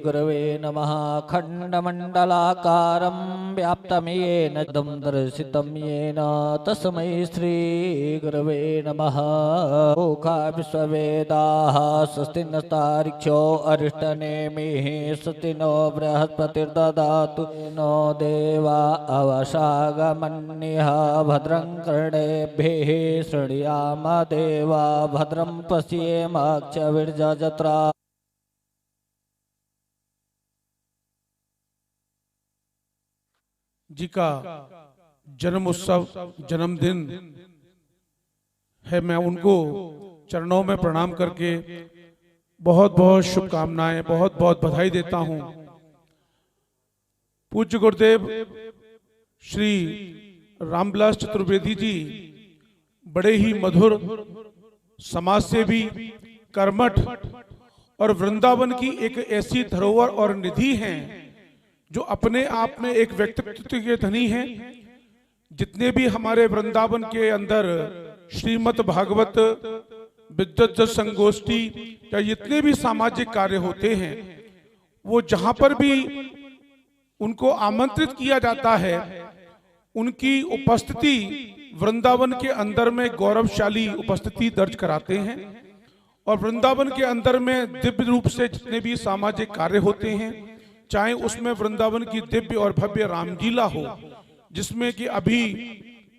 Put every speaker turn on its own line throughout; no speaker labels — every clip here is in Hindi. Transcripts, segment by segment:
गुरवे नमः। खण्डमण्डलाकारं व्याप्तं येन तदं दर्शितं येन तस्मै श्रीगुरवे नमः। ओखा विश्ववेदाः स्वस्ति नस्तारिक्षो अरिष्टनेमिः स्वस्ति नो बृहस्पतिर्ददातु नो देवा अवशागमन्यः भद्रं कर्णेभिः शृणुयाम देवा भद्रं पश्येमाक्षविर्जत्रा।
जी का जन्म उत्सव जन्मदिन है, मैं उनको चरणों में प्रणाम करके बहुत बहुत शुभकामनाएं, बहुत बहुत बधाई देता हूं। पूज्य गुरुदेव श्री रामविलास चतुर्वेदी जी बड़े ही मधुर, समाज सेवी, कर्मठ और वृंदावन की एक ऐसी धरोहर और निधि हैं जो अपने आप में एक व्यक्तित्व के धनी हैं। जितने भी हमारे वृंदावन के अंदर श्रीमद् भागवत विद्वत संगोष्ठी या जितने भी सामाजिक कार्य होते हैं, वो जहां पर भी उनको आमंत्रित किया जाता है, उनकी उपस्थिति वृंदावन के अंदर में गौरवशाली उपस्थिति दर्ज कराते हैं। और वृंदावन के अंदर में दिव्य रूप से जितने भी सामाजिक कार्य होते हैं, चाहे उसमें वृंदावन की दिव्य और भव्य रामलीला हो, जिसमें कि अभी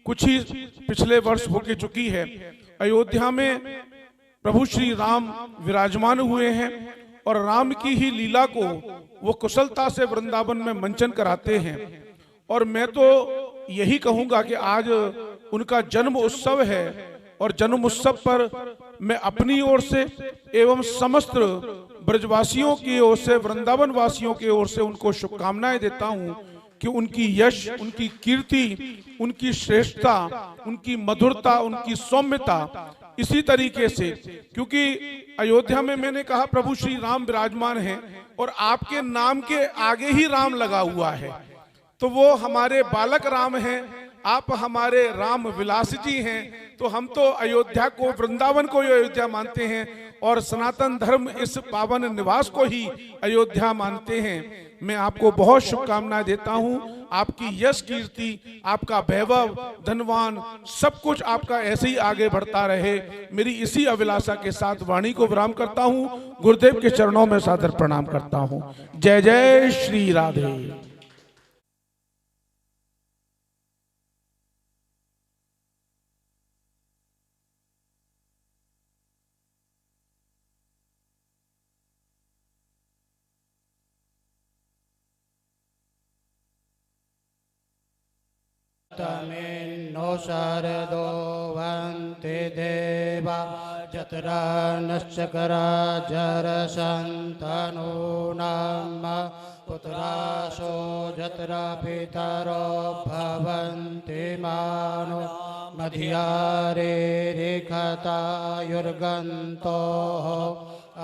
कुछ ही पिछले वर्ष होके चुकी है। अयोध्या में प्रभु श्री राम विराजमान हुए हैं और राम की ही लीला को वो कुशलता से वृंदावन में मंचन कराते हैं। और मैं तो यही कहूंगा कि आज उनका जन्म उत्सव है और जन्म उत्सव पर मैं अपनी ओर से एवं समस्त ब्रजवासियों की ओर से, वृंदावन वासियों की ओर से उनको शुभकामनाएं देता हूं कि उनकी यश, उनकी कीर्ति, उनकी श्रेष्ठता, उनकी मधुरता, उनकी सौम्यता इसी तरीके से, क्योंकि अयोध्या में मैंने कहा प्रभु श्री राम विराजमान हैं और आपके नाम के आगे ही राम लगा हुआ है, तो वो हमारे बालक राम हैं, आप हमारे राम विलास जी हैं। तो हम तो अयोध्या को, वृंदावन को ही अयोध्या मानते हैं और सनातन धर्म इस पावन निवास को ही अयोध्या मानते हैं। मैं आपको बहुत शुभकामनाएं देता हूं। आपकी यश कीर्ति, आपका वैभव, धनवान, सब कुछ आपका ऐसे ही आगे बढ़ता रहे, मेरी इसी अभिलाषा के साथ वाणी को विराम करता हूं। गुरुदेव के चरणों में सादर प्रणाम करता हूं। जय जय श्री राधे।
तमेन्नो शारदो वन्ति देवा जत्रा नश्चकरा जरसन्तनूनाम पुत्रासो जत्रा पितरो भवन्ति मानो मध्यारे रेखतायुर्गन्तोः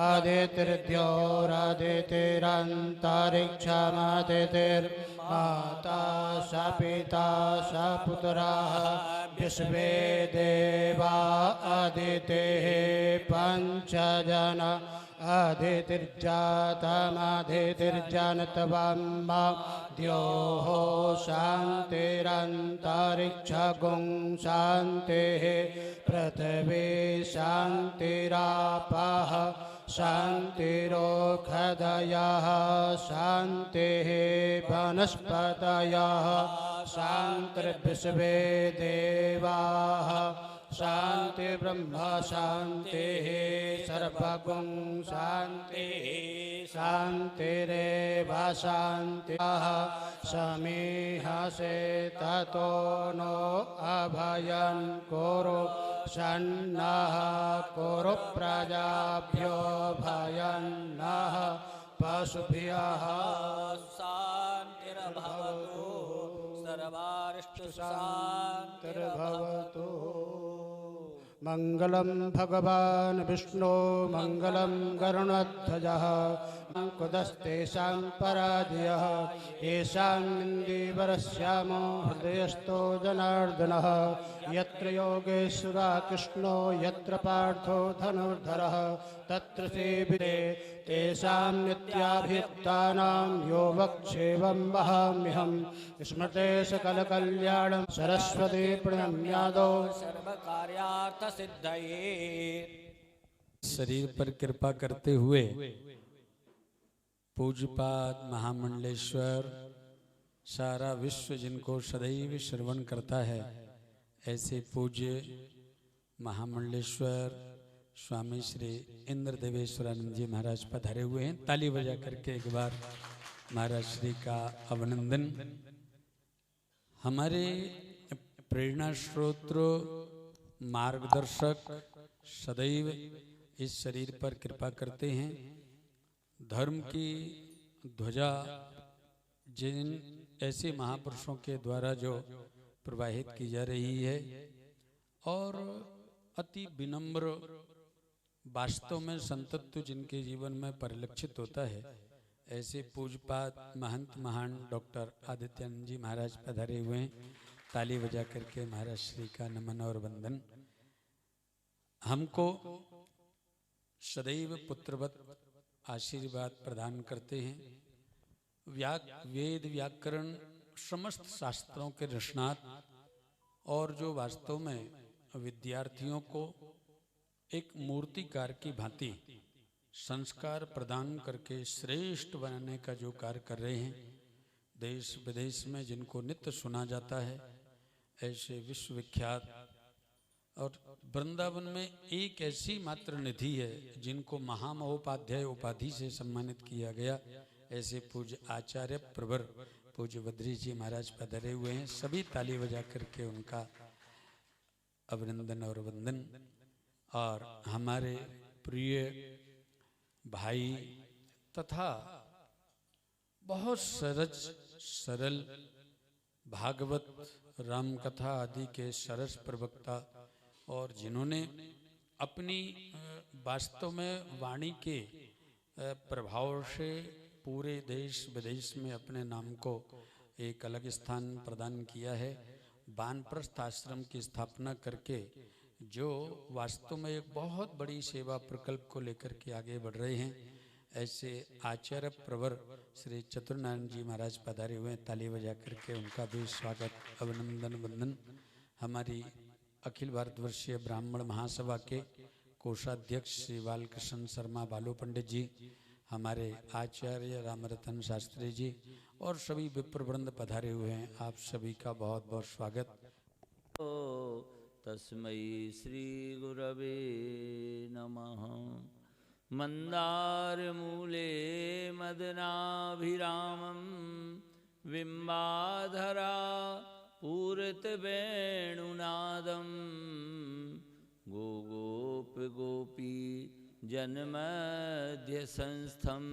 आदितिर्द्योरादितिरन्तरिक्षमदितिर्माता स पिता स पुत्राः विश्वे देवा अदितेः पञ्चजन अदितिर्जातमदितिर्जनत्वं द्योः शान्तिरन्तरिक्षगुं शान्तिः पृथिवी शान्तिरापः शान्तिरोषधयः शान्तिः वनस्पतयः शान्तिर्विश्वे देवाः शांति ब्रह्म शांतिः सर्वगुं शांतिः शान्तिरेव शान्तिः समीहसे ततो नो अभयं कुरु सन्नः कुरु प्रजाभ्यो भयं नः पशुभ्यः शान्तिर्भवतु सर्वारिष्टु शान्तिर्भवतु। मंगलम भगवान विष्णु मंगलम गरुणध्वजः कुदस्तेषां पराजयः येषां इन्दीवरस्यामो हृदयस्थो जनार्दनः यत्र योगेश्वरः कृष्णो यत्र पार्थो धनुर्धरः तत्र सेविते तेषां नित्याभियुक्तानां यो वक्षेवं वहाम्यहं स्मृते सकलकल्याणं सरस्वती प्रणम्यादो
सर्वकार्यार्थ सिद्धये।
शरीर पर कृपा करते हुए पूज्यपाद महामंडलेश्वर सारा विश्व जिनको सदैव श्रवण करता है, ऐसे पूज्य महामंडलेश्वर स्वामी श्री इंद्र देवेश्वरानंद जी महाराज पधारे हुए हैं। ताली बजा करके एक बार महाराज श्री का अभिनंदन। हमारे प्रेरणा स्रोत मार्गदर्शक सदैव इस शरीर पर कृपा करते हैं। धर्म की ध्वजा जिन ऐसे महापुरुषों के द्वारा जो प्रवाहित की जा रही है और अति विनम्र वास्तव में संतत्व जिनके जीवन में परिलक्षित होता है, ऐसे पूज्यपाद महंत महान डॉक्टर आदित्यानंद जी महाराज पधारे हुए हैं। ताली बजा करके महाराज श्री का नमन और वंदन। हमको सदैव पुत्रवत आशीर्वाद प्रदान करते हैं। वेद व्याकरण समस्त शास्त्रों के रचनात् और जो वास्तव में विद्यार्थियों को एक मूर्तिकार की भांति संस्कार प्रदान करके श्रेष्ठ बनाने का जो कार्य कर रहे हैं, देश विदेश में जिनको नित्य सुना जाता है, ऐसे विश्वविख्यात और वृंदावन में एक ऐसी मात्र निधि है जिनको महामहोपाध्याय उपाधि से सम्मानित किया गया, ऐसे पूज्य आचार्य प्रवर पूज्य बद्री जी महाराज पधारे हुए हैं। सभी ताली बजा करके उनका अभिनंदन और वंदन। और हमारे प्रिय भाई तथा बहुत सरल भागवत राम कथा आदि के सरस प्रवक्ता और जिन्होंने अपनी वास्तव में वाणी के प्रभाव से पूरे देश विदेश में अपने नाम को एक अलग स्थान प्रदान किया है। वानप्रस्थ आश्रम की स्थापना करके जो वास्तव में एक बहुत बड़ी सेवा प्रकल्प को लेकर के आगे बढ़ रहे हैं, ऐसे आचार्य प्रवर श्री चतुर्नारायण जी महाराज पधारे हुए हैं। ताली बजा करके उनका भी स्वागत अभिनंदन वंदन। हमारी अखिल भारतवर्षीय ब्राह्मण महासभा के कोषाध्यक्ष श्री बालकृष्ण शर्मा बालू पंडित जी, हमारे आचार्य रामरतन शास्त्री जी और सभी विप्रवृंद पधारे हुए हैं। आप सभी का बहुत बहुत स्वागत।
तस्मै श्री गुरवे नमः। मंदारमूले मदनाभिरामं बिम्बाधरा पूरितवेणुनादं गोगोप गोपी जन्मध्य संस्थं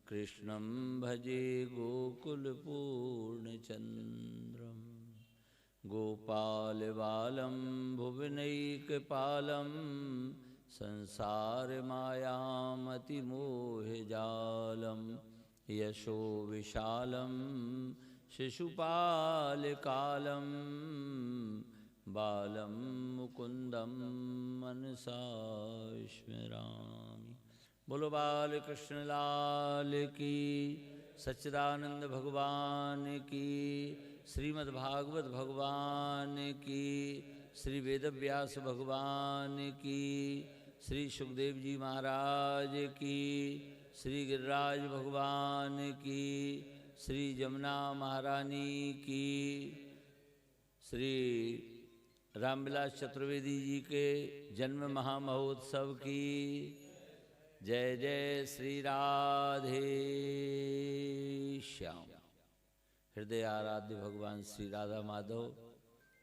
कृष्णं भजे गोकुलपूर्णचन्द्रं गोपाल बालं भुवनैकपालं संसारमायामतिमोहजालं यशो विशालं शिशुपालकालं बालं मुकुन्दं मनसा स्मरामि। बोलो बाल कृष्ण लाल की, सच्चिदानंद भगवान की, श्रीमद्भागवत भगवान की, श्री वेदव्यास भगवान की, श्री सुखदेव जी महाराज की, श्री गिरिराज भगवान की, श्री जमुना महारानी की, श्री रामविलास चतुर्वेदी जी के जन्म महामहोत्सव की जय जय श्री राधे श्याम। हृदय आराध्य भगवान श्री राधा माधव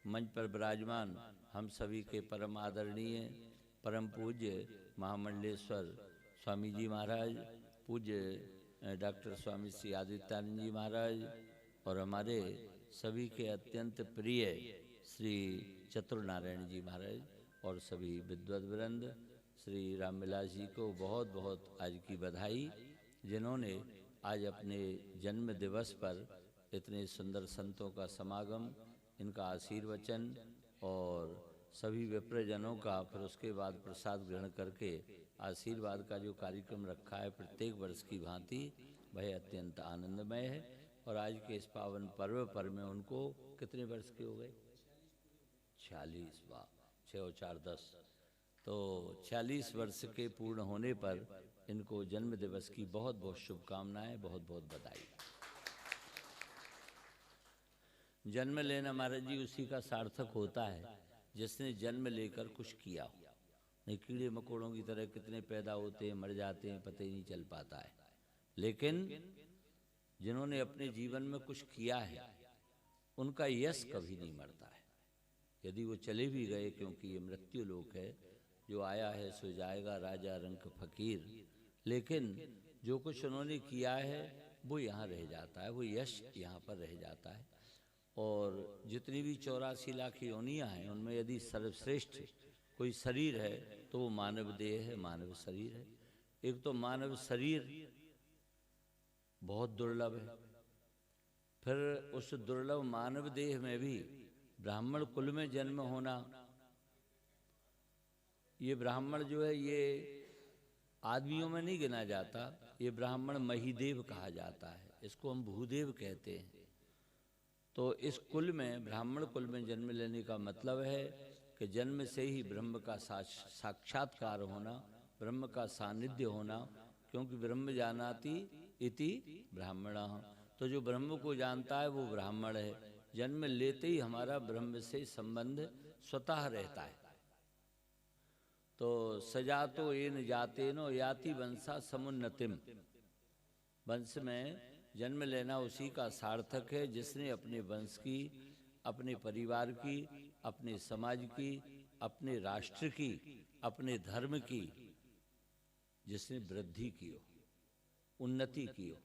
मंच पर विराजमान हम सभी के परम आदरणीय परम पूज्य महामंडलेश्वर स्वामी जी महाराज, पूज्य डॉक्टर स्वामी श्री आदित्यानंद जी महाराज और हमारे सभी के अत्यंत प्रिय श्री चतुर्नारायण जी महाराज और सभी विद्वत वृंद, श्री रामविलास जी को बहुत बहुत आज की बधाई, जिन्होंने आज अपने जन्म दिवस पर इतने सुंदर संतों का समागम, इनका आशीर्वचन और सभी विप्रजनों का, फिर उसके बाद प्रसाद ग्रहण करके आशीर्वाद का जो कार्यक्रम रखा है प्रत्येक वर्ष की भांति, वह अत्यंत आनंदमय है। और आज के इस पावन पर्व पर में उनको कितने वर्ष के हो गए? 46। वाह, 6 और 4 10, तो 46 वर्ष के पूर्ण होने पर इनको जन्म दिवस की बहुत बहुत शुभकामनाएं, बहुत बहुत बधाई। जन्म लेना महाराज जी उसी का सार्थक होता है जिसने जन्म लेकर कुछ किया हो। नहीं, कीड़े मकोड़ों की तरह कितने पैदा होते हैं, मर जाते हैं, पता ही नहीं चल पाता है। लेकिन जिन्होंने अपने जीवन में कुछ किया है उनका यश कभी नहीं मरता है। यदि वो चले भी गए, क्योंकि ये मृत्यु लोक है, जो आया है सो जाएगा, राजा रंक फकीर, लेकिन जो कुछ उन्होंने किया है वो यहाँ रह जाता है, वो यश यहाँ पर रह जाता है। और जितनी भी 84 लाख योनियाँ हैं उनमें यदि सर्वश्रेष्ठ कोई शरीर है तो वो मानव देह है, मानव शरीर है। एक तो मानव शरीर बहुत दुर्लभ है, फिर उस दुर्लभ मानव देह में भी ब्राह्मण कुल में जन्म होना, ये ब्राह्मण जो है ये आदमियों में नहीं गिना जाता, ये ब्राह्मण महिदेव कहा जाता है, इसको हम भूदेव कहते हैं। तो इस कुल में, ब्राह्मण कुल में जन्म लेने का मतलब है कि जन्म से ही ब्रह्म का साक्षात्कार होना, ब्रह्म का सानिध्य होना, क्योंकि ब्रह्म जानाति इति ब्राह्मणः, तो जो ब्रह्म को जानता है वो ब्राह्मण है। जन्म लेते ही हमारा ब्रह्म से संबंध स्वतः रहता है। तो सजातो येन जातेनो याति वंशा समुन्नतिम, वंश में जन्म लेना उसी का सार्थक है जिसने अपने वंश की, अपने परिवार की, अपने समाज की, अपने राष्ट्र की, अपने धर्म की, जिसने वृद्धि की हो, उन्नति की हो।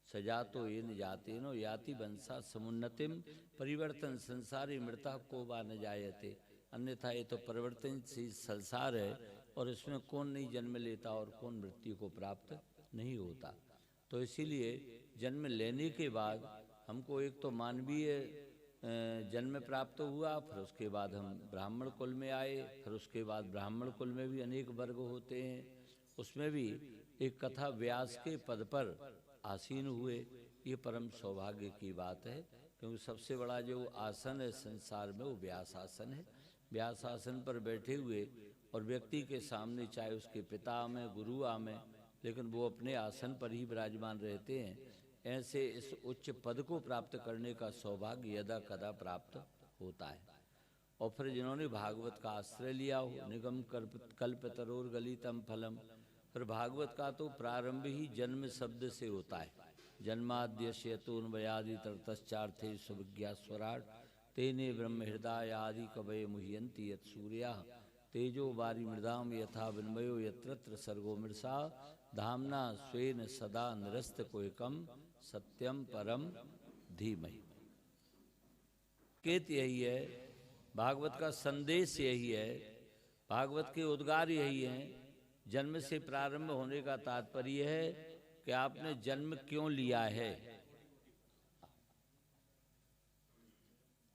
सजातो येन जातेनो याति वंशा समुन्नतिम परिवर्तन संसारी मृता को वा न जायते, अन्यथा ये तो परिवर्तनशील संसार है और इसमें कौन नहीं जन्म लेता और कौन मृत्यु को प्राप्त नहीं होता। तो इसीलिए जन्म लेने के बाद हमको एक तो मानवीय जन्म प्राप्त हुआ, फिर उसके बाद हम ब्राह्मण कुल में आए, फिर उसके बाद ब्राह्मण कुल में भी अनेक वर्ग होते हैं, उसमें भी एक कथा व्यास के पद पर आसीन हुए। ये परम सौभाग्य की बात है, क्योंकि सबसे बड़ा जो आसन है संसार में वो व्यास आसन है। व्यास आसन पर बैठे हुए और व्यक्ति के सामने चाहे उसके पिता आमें, गुरु आमें, लेकिन वो अपने आसन पर ही विराजमान रहते हैं। ऐसे इस उच्च पद को प्राप्त करने का सौभाग्य यदा कदा प्राप्त होता है। और फिर जिन्होंने भागवत का आश्रय लिया हो, निगम कल्पतरोर गलितम फलम, फिर भागवत का तो प्रारंभ ही जन्म शब्द से होता है। जन्माद्यस्यतून वयादि तर्तश्चार्थे सुविज्ञा स्वराट तेने ब्रह्म हृदय आदि कवये मुह्यन्ति यत् सूर्या तेजो वारी मृदाम यथा विन्मयो यत्र सर्गो मृषा धामना स्वेन सदा निरस्त कोयकम सत्यम परम धीमहि। केत यही है, भागवत का संदेश यही है, भागवत के उद्गार यही हैं। जन्म से प्रारंभ होने का तात्पर्य है कि आपने जन्म क्यों लिया है,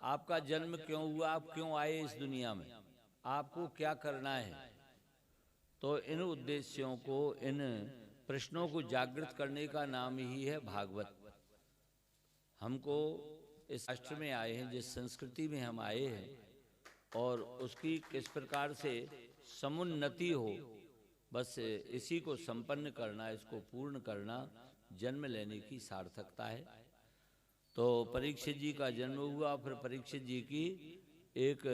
आपका जन्म क्यों हुआ, आप क्यों आए इस दुनिया में, आपको क्या करना है। तो इन उद्देश्यों को, इन प्रश्नों को जागृत करने का नाम ही है भागवत। हमको इस राष्ट्र में आए हैं, जिस संस्कृति में हम आए हैं, और उसकी किस प्रकार से समुन्नति हो, बस इसी को संपन्न करना, इसको पूर्ण करना जन्म लेने की सार्थकता है। तो परीक्षित जी का जन्म हुआ, फिर परीक्षित जी की एक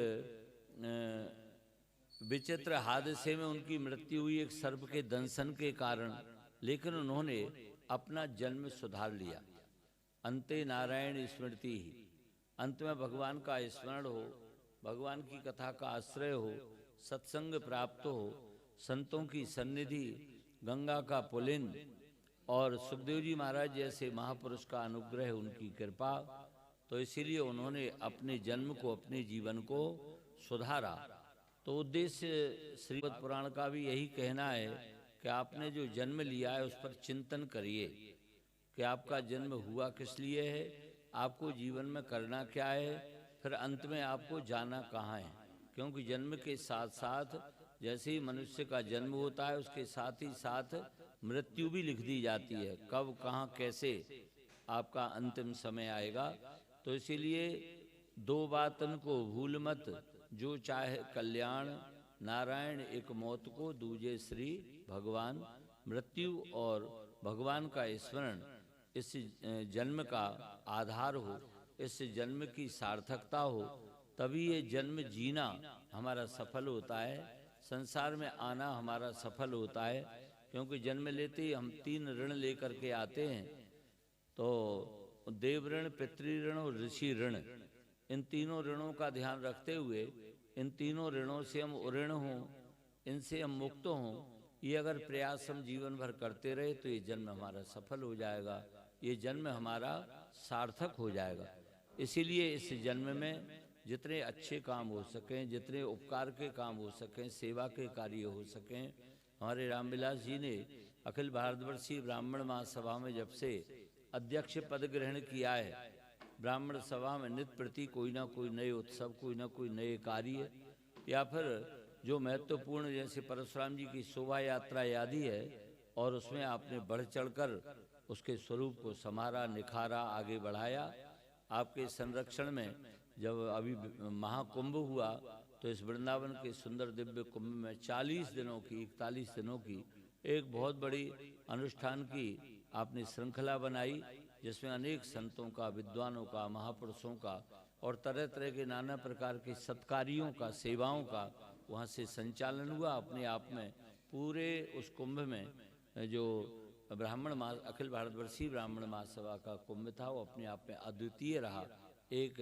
विचित्र हादसे में उनकी मृत्यु हुई, एक सर्प के दंशन के कारण, लेकिन उन्होंने अपना जन्म सुधार लिया। अंते नारायण स्मृति ही, अंत में भगवान का स्मरण हो, भगवान की कथा का आश्रय हो, सत्संग प्राप्त हो, संतों की सन्निधि, गंगा का पुलिन और सुखदेव जी महाराज जैसे महापुरुष का अनुग्रह, उनकी कृपा। तो इसीलिए उन्होंने अपने जन्म को, अपने जीवन को सुधारा। तो उद्देश्य श्रीमद् पुराण का भी यही कहना है कि आपने जो जन्म लिया है उस पर चिंतन करिए कि आपका जन्म हुआ किस लिए है, आपको जीवन में करना क्या है, फिर अंत में आपको जाना कहाँ है, क्योंकि जन्म के साथ साथ जैसे ही मनुष्य का जन्म होता है उसके साथ ही साथ मृत्यु भी लिख दी जाती है, कब कहाँ कैसे आपका अंतिम समय आएगा। तो इसीलिए दो बातन को भूल मत, जो चाहे कल्याण, नारायण एक मौत को, दूजे श्री भगवान। मृत्यु और भगवान का स्मरण इस जन्म का आधार हो, इस जन्म की सार्थकता हो, तभी ये जन्म जीना हमारा सफल होता है, संसार में आना हमारा सफल होता है। क्योंकि जन्म लेते ही हम 3 ऋण लेकर के आते हैं, तो देव ऋण, पितृ ऋण और ऋषि ऋण। इन तीनों ऋणों का ध्यान रखते हुए इन तीनों ऋणों से हम उऋण हों, इनसे हम मुक्त हों, ये अगर प्रयास हम जीवन भर करते रहे तो ये जन्म हमारा सफल हो जाएगा, ये जन्म हमारा सार्थक हो जाएगा। इसीलिए इस जन्म में जितने अच्छे काम हो सकें, जितने उपकार के काम हो सकें, सेवा के कार्य हो सकें, हमारे रामविलास जी ने अखिल भारतवर्षीय ब्राह्मण महासभा में जब से अध्यक्ष पद ग्रहण किया है, ब्राह्मण सभा में नित्य प्रति कोई ना कोई नए उत्सव, कोई ना कोई नए कार्य, या फिर जो महत्वपूर्ण जैसे परशुराम जी की शोभा यात्रा आदि है, और उसमें आपने बढ़ चढ़कर उसके स्वरूप को संवारा, निखारा, आगे बढ़ाया। आपके संरक्षण में जब अभी महाकुंभ हुआ तो इस वृंदावन के सुंदर दिव्य कुंभ में 40 दिनों की, 41 दिनों की एक बहुत बड़ी अनुष्ठान की आपने श्रृंखला बनाई, जिसमें अनेक संतों का, विद्वानों का, महापुरुषों का और तरह तरह के नाना प्रकार के सत्कार्यों का, सेवाओं का वहाँ से संचालन हुआ। अपने आप में पूरे उस कुंभ में जो अखिल भारतवर्षीय ब्राह्मण महासभा का कुंभ था, वो अपने आप में अद्वितीय रहा, एक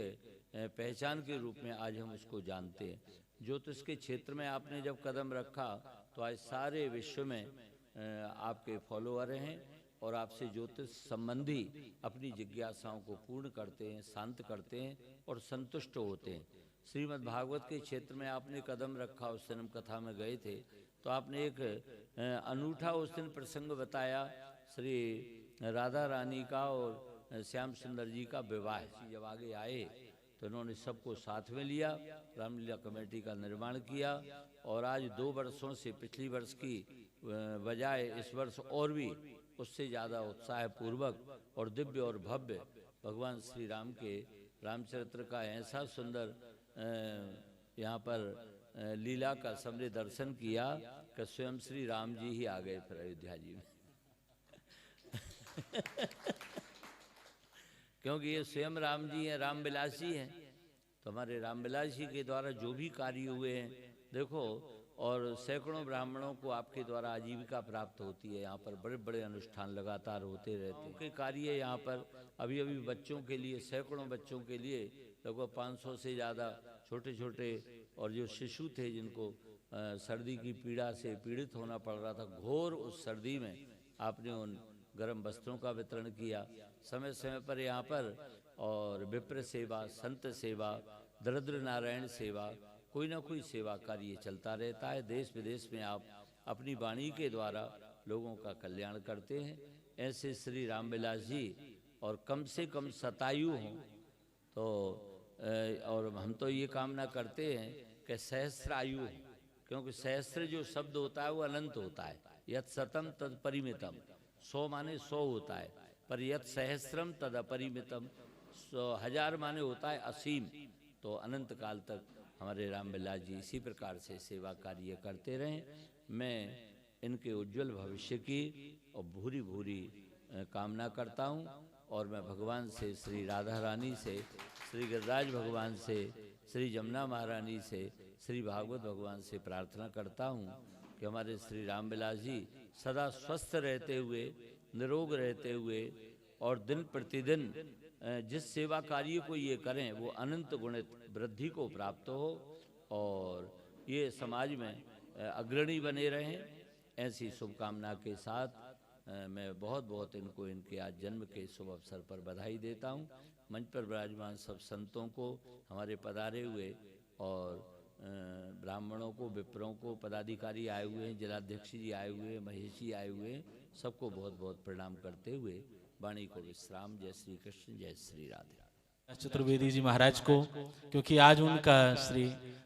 पहचान के रूप में आज हम उसको जानते हैं। ज्योतिष के क्षेत्र में आपने जब कदम रखा तो आज सारे विश्व में आपके फॉलोअर हैं और आपसे ज्योतिष संबंधी अपनी जिज्ञासाओं को पूर्ण करते हैं, शांत करते हैं और संतुष्ट होते हैं। श्रीमद् भागवत के क्षेत्र में आपने कदम रखा, उस दिन हम कथा में गए थे, तो आपने एक अनूठा उस दिन प्रसंग बताया, श्री राधा रानी का और श्याम सुंदर जी का विवाह। जब आगे आए तो उन्होंने सबको साथ में लिया, रामलीला कमेटी का निर्माण किया, और आज 2 वर्षों से पिछली वर्ष की बजाय इस वर्ष और भी उससे ज़्यादा उत्साह पूर्वक और दिव्य और भव्य भगवान श्री राम के रामचरित्र का ऐसा सुंदर यहाँ पर लीला का सबने दर्शन किया कि स्वयं श्री राम जी ही आ गए फिर अयोध्या जी में क्योंकि ये स्वयं राम जी हैं, रामविलास जी हैं। तो हमारे रामविलास जी के द्वारा जो भी कार्य हुए हैं देखो, और सैकड़ों ब्राह्मणों को आपके द्वारा आजीविका प्राप्त होती है। यहाँ पर बड़े बड़े अनुष्ठान लगातार होते रहते हैं के कार्य। यहाँ पर अभी अभी बच्चों के लिए, सैकड़ों बच्चों के लिए लगभग 500 से ज़्यादा छोटे छोटे और जो शिशु थे जिनको सर्दी की पीड़ा से पीड़ित होना पड़ रहा था, घोर उस सर्दी में आपने उन गर्म वस्त्रों का वितरण किया समय समय पर यहाँ पर। और विप्र सेवा, संत सेवा, दरिद्र नारायण सेवा, कोई ना कोई सेवा कार्य चलता रहता है। देश विदेश में आप अपनी वाणी के द्वारा लोगों का कल्याण करते हैं। ऐसे श्री रामविलास जी और कम से कम शतायु हों तो, और हम तो ये कामना करते हैं कि सहस्रायु हो, क्योंकि सहस्र जो शब्द होता है वो अनंत होता है। यत् शतम तद परिमितम, 100 माने 100 होता है, पर यत् सहस्रम तद अपरिमितम, 1000 माने होता है असीम। तो अनंत काल तक हमारे रामविलास जी इसी प्रकार से सेवा कार्य करते रहें। मैं इनके उज्जवल भविष्य की और भूरी भूरी कामना करता हूँ। और मैं भगवान से, श्री राधा रानी से, श्री गिरिराज भगवान से, श्री जमुना महारानी से, श्री भागवत भगवान से प्रार्थना करता हूँ कि हमारे श्री रामविलास जी सदा स्वस्थ रहते हुए, निरोग रहते हुए और दिन प्रतिदिन जिस सेवा कार्य को ये करें वो अनंत गुणित वृद्धि को प्राप्त हो और ये समाज में अग्रणी बने रहें। ऐसी शुभकामना के साथ मैं बहुत बहुत इनको इनके आज जन्म के शुभ अवसर पर बधाई देता हूँ। मंच पर विराजमान सब संतों को, हमारे पधारे हुए और ब्राह्मणों को, विप्रों को, पदाधिकारी आए हुए हैं, जिलाध्यक्ष जी आए हुए हैं, महेश जी आए हुए हैं, सबको बहुत बहुत प्रणाम करते हुए वाणी को विश्राम। जय श्री कृष्ण, जय श्री राधे।
चतुर्वेदी जी महाराज को, क्योंकि आज उनका श्री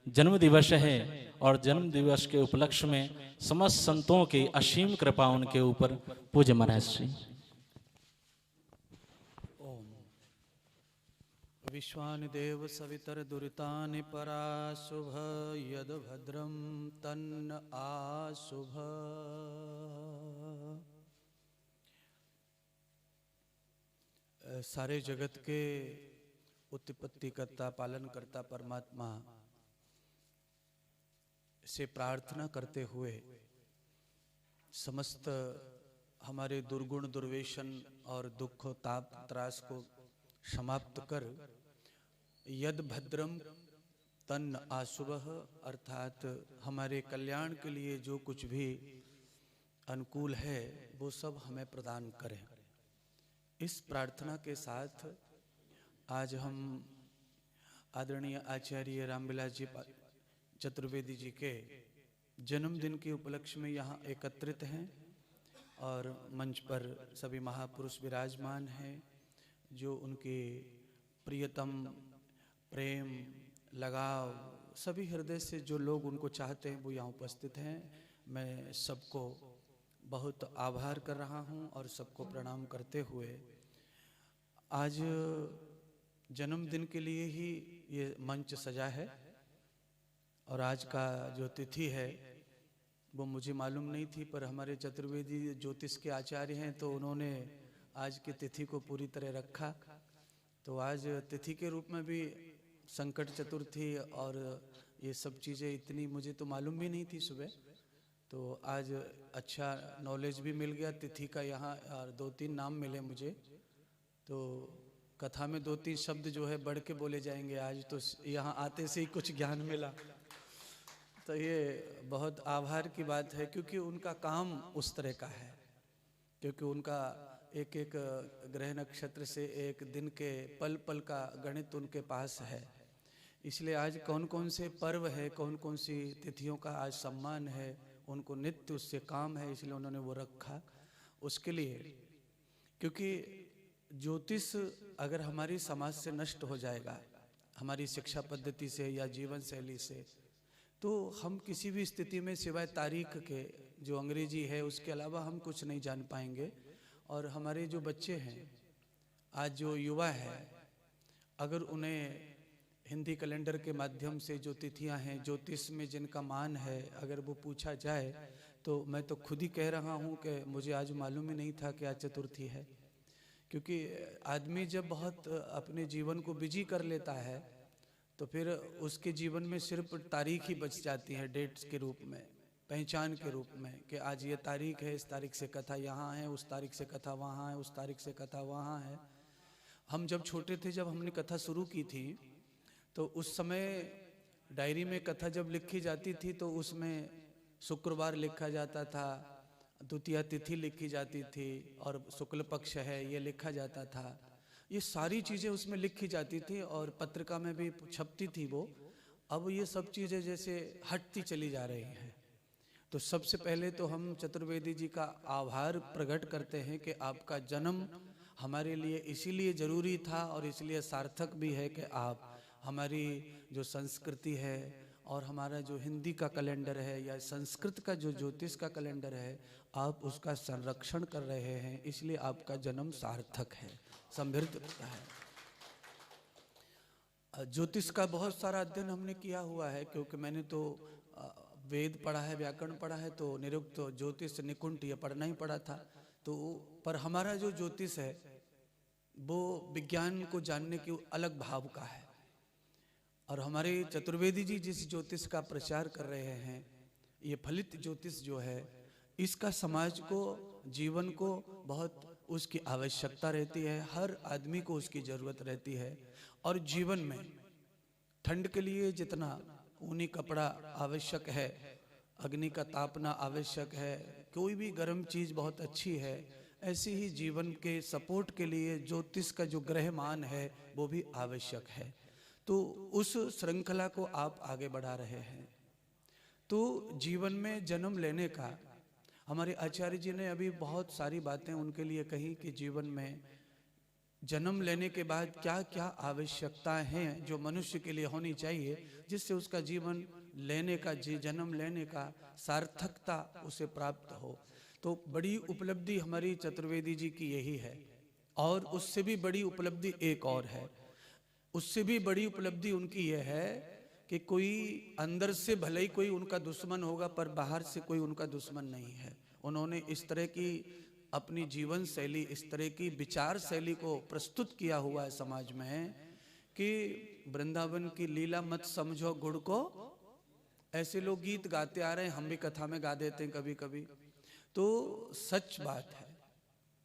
जन्म दिवस है और जन्म दिवस के उपलक्ष्य में समस्त संतों की असीम कृपा उनके ऊपर। पूज्य महाराज श्री।
ओम विश्वानि देव सवितर दुरितानि पराशुभ यद भद्रम तन्न आशुभ। सारे जगत के उत्पत्ति करता पालन करता परमात्मा से प्रार्थना करते हुए समस्त हमारे दुर्गुण दुर्वेशन और दुख ताप त्रास को समाप्त कर यद भद्रम तन्न आशुभः, अर्थात हमारे कल्याण के लिए जो कुछ भी अनुकूल है वो सब हमें प्रदान करें। इस प्रार्थना के साथ आज हम आदरणीय आचार्य रामविलास जी चतुर्वेदी जी के जन्मदिन के उपलक्ष्य में यहाँ एकत्रित हैं और मंच पर सभी महापुरुष विराजमान हैं जो उनके प्रियतम प्रेम लगाव सभी हृदय से जो लोग उनको चाहते हैं वो यहाँ उपस्थित हैं। मैं सबको बहुत आभार कर रहा हूँ और सबको प्रणाम करते हुए आज जन्मदिन के लिए ही ये मंच सजा है और आज का जो तिथि है वो मुझे मालूम नहीं थी, पर हमारे चतुर्वेदी ज्योतिष के आचार्य हैं तो उन्होंने आज की तिथि को पूरी तरह रखा। तो आज तिथि के रूप में भी संकट चतुर्थी और ये सब चीज़ें इतनी मुझे तो मालूम भी नहीं थी सुबह, तो आज अच्छा नॉलेज भी मिल गया तिथि का। यहाँ और 2-3 नाम मिले मुझे, तो कथा में 2-3 शब्द जो है बढ़ के बोले जाएंगे आज, तो यहाँ आते से ही कुछ ज्ञान मिला। तो ये बहुत आभार की बात है क्योंकि उनका काम उस तरह का है, क्योंकि उनका एक एक ग्रह नक्षत्र से एक दिन के पल पल का गणित उनके पास है। इसलिए आज कौन कौन से पर्व है, कौन कौन सी तिथियों का आज सम्मान है, उनको नित्य उससे काम है, इसलिए उन्होंने वो रखा उसके लिए। क्योंकि ज्योतिष अगर हमारी समाज से नष्ट हो जाएगा, हमारी शिक्षा पद्धति से या जीवन शैली से, तो हम किसी भी स्थिति में सिवाय तारीख के जो अंग्रेजी है उसके अलावा हम कुछ नहीं जान पाएंगे। और हमारे जो बच्चे हैं आज जो युवा है, अगर उन्हें हिंदी कैलेंडर के माध्यम से जो तिथियां हैं ज्योतिष में जिनका मान है अगर वो पूछा जाए, तो मैं तो खुद ही कह रहा हूँ कि मुझे आज मालूम ही नहीं था कि आज चतुर्थी है। क्योंकि आदमी जब बहुत अपने जीवन को बिजी कर लेता है तो फिर उसके जीवन में सिर्फ तारीख ही बच जाती है, डेट्स के रूप में, पहचान के रूप में, कि आज ये तारीख है, इस तारीख से कथा यहाँ है, उस तारीख से कथा वहाँ है, उस तारीख से कथा वहाँ है। हम जब छोटे थे, जब हमने कथा शुरू की थी, तो उस समय डायरी में कथा जब लिखी जाती थी तो उसमें शुक्रवार लिखा जाता था, द्वितीया तिथि लिखी जाती थी और शुक्ल पक्ष है ये लिखा जाता था। ये सारी चीज़ें उसमें लिखी जाती थी और पत्रिका में भी छपती थी वो। अब ये सब चीज़ें जैसे हटती चली जा रही हैं। तो सबसे पहले तो हम चतुर्वेदी जी का आभार प्रकट करते हैं कि आपका जन्म हमारे लिए इसीलिए ज़रूरी था और इसलिए सार्थक भी है कि आप हमारी जो संस्कृति है और हमारा जो हिंदी का कैलेंडर है या संस्कृत का जो ज्योतिष का कैलेंडर है, आप उसका संरक्षण कर रहे हैं, इसलिए आपका जन्म सार्थक है, समृद्ध है। ज्योतिष का बहुत सारा अध्ययन हमने किया हुआ है, क्योंकि मैंने तो वेद पढ़ा है, व्याकरण पढ़ा है, तो निरुक्त ज्योतिष निकुंठ ये पढ़ना ही पड़ा था। तो पर हमारा जो ज्योतिष है वो विज्ञान को जानने के अलग भाव का है। और हमारे चतुर्वेदी जी जिस ज्योतिष का प्रचार कर रहे हैं, ये फलित ज्योतिष जो है, इसका समाज को, जीवन को बहुत उसकी आवश्यकता रहती है, हर आदमी को उसकी ज़रूरत रहती है। और जीवन में ठंड के लिए जितना ऊनी कपड़ा आवश्यक है, अग्नि का तापना आवश्यक है, कोई भी गर्म चीज़ बहुत अच्छी है, ऐसे ही जीवन के सपोर्ट के लिए ज्योतिष का जो ग्रहमान है वो भी आवश्यक है। तो उस श्रृंखला को आप आगे बढ़ा रहे हैं। तो जीवन में जन्म लेने का हमारे आचार्य जी ने अभी बहुत सारी बातें उनके लिए कही कि जीवन में जन्म लेने के बाद क्या क्या आवश्यकताएं हैं जो मनुष्य के लिए होनी चाहिए, जिससे उसका जीवन लेने का जन्म लेने का सार्थकता उसे प्राप्त हो। तो बड़ी उपलब्धि हमारी चतुर्वेदी जी की यही है। और उससे भी बड़ी उपलब्धि एक और है, उससे भी बड़ी उपलब्धि उनकी यह है कि कोई अंदर से भले ही कोई उनका दुश्मन होगा पर बाहर से कोई उनका दुश्मन नहीं है। उन्होंने इस तरह की अपनी जीवन शैली, इस तरह की विचार शैली को प्रस्तुत किया हुआ है समाज में कि वृंदावन की लीला मत समझो गुड़ को। ऐसे लोग गीत गाते आ रहे हैं, हम भी कथा में गा देते हैं कभी कभी, तो सच बात है।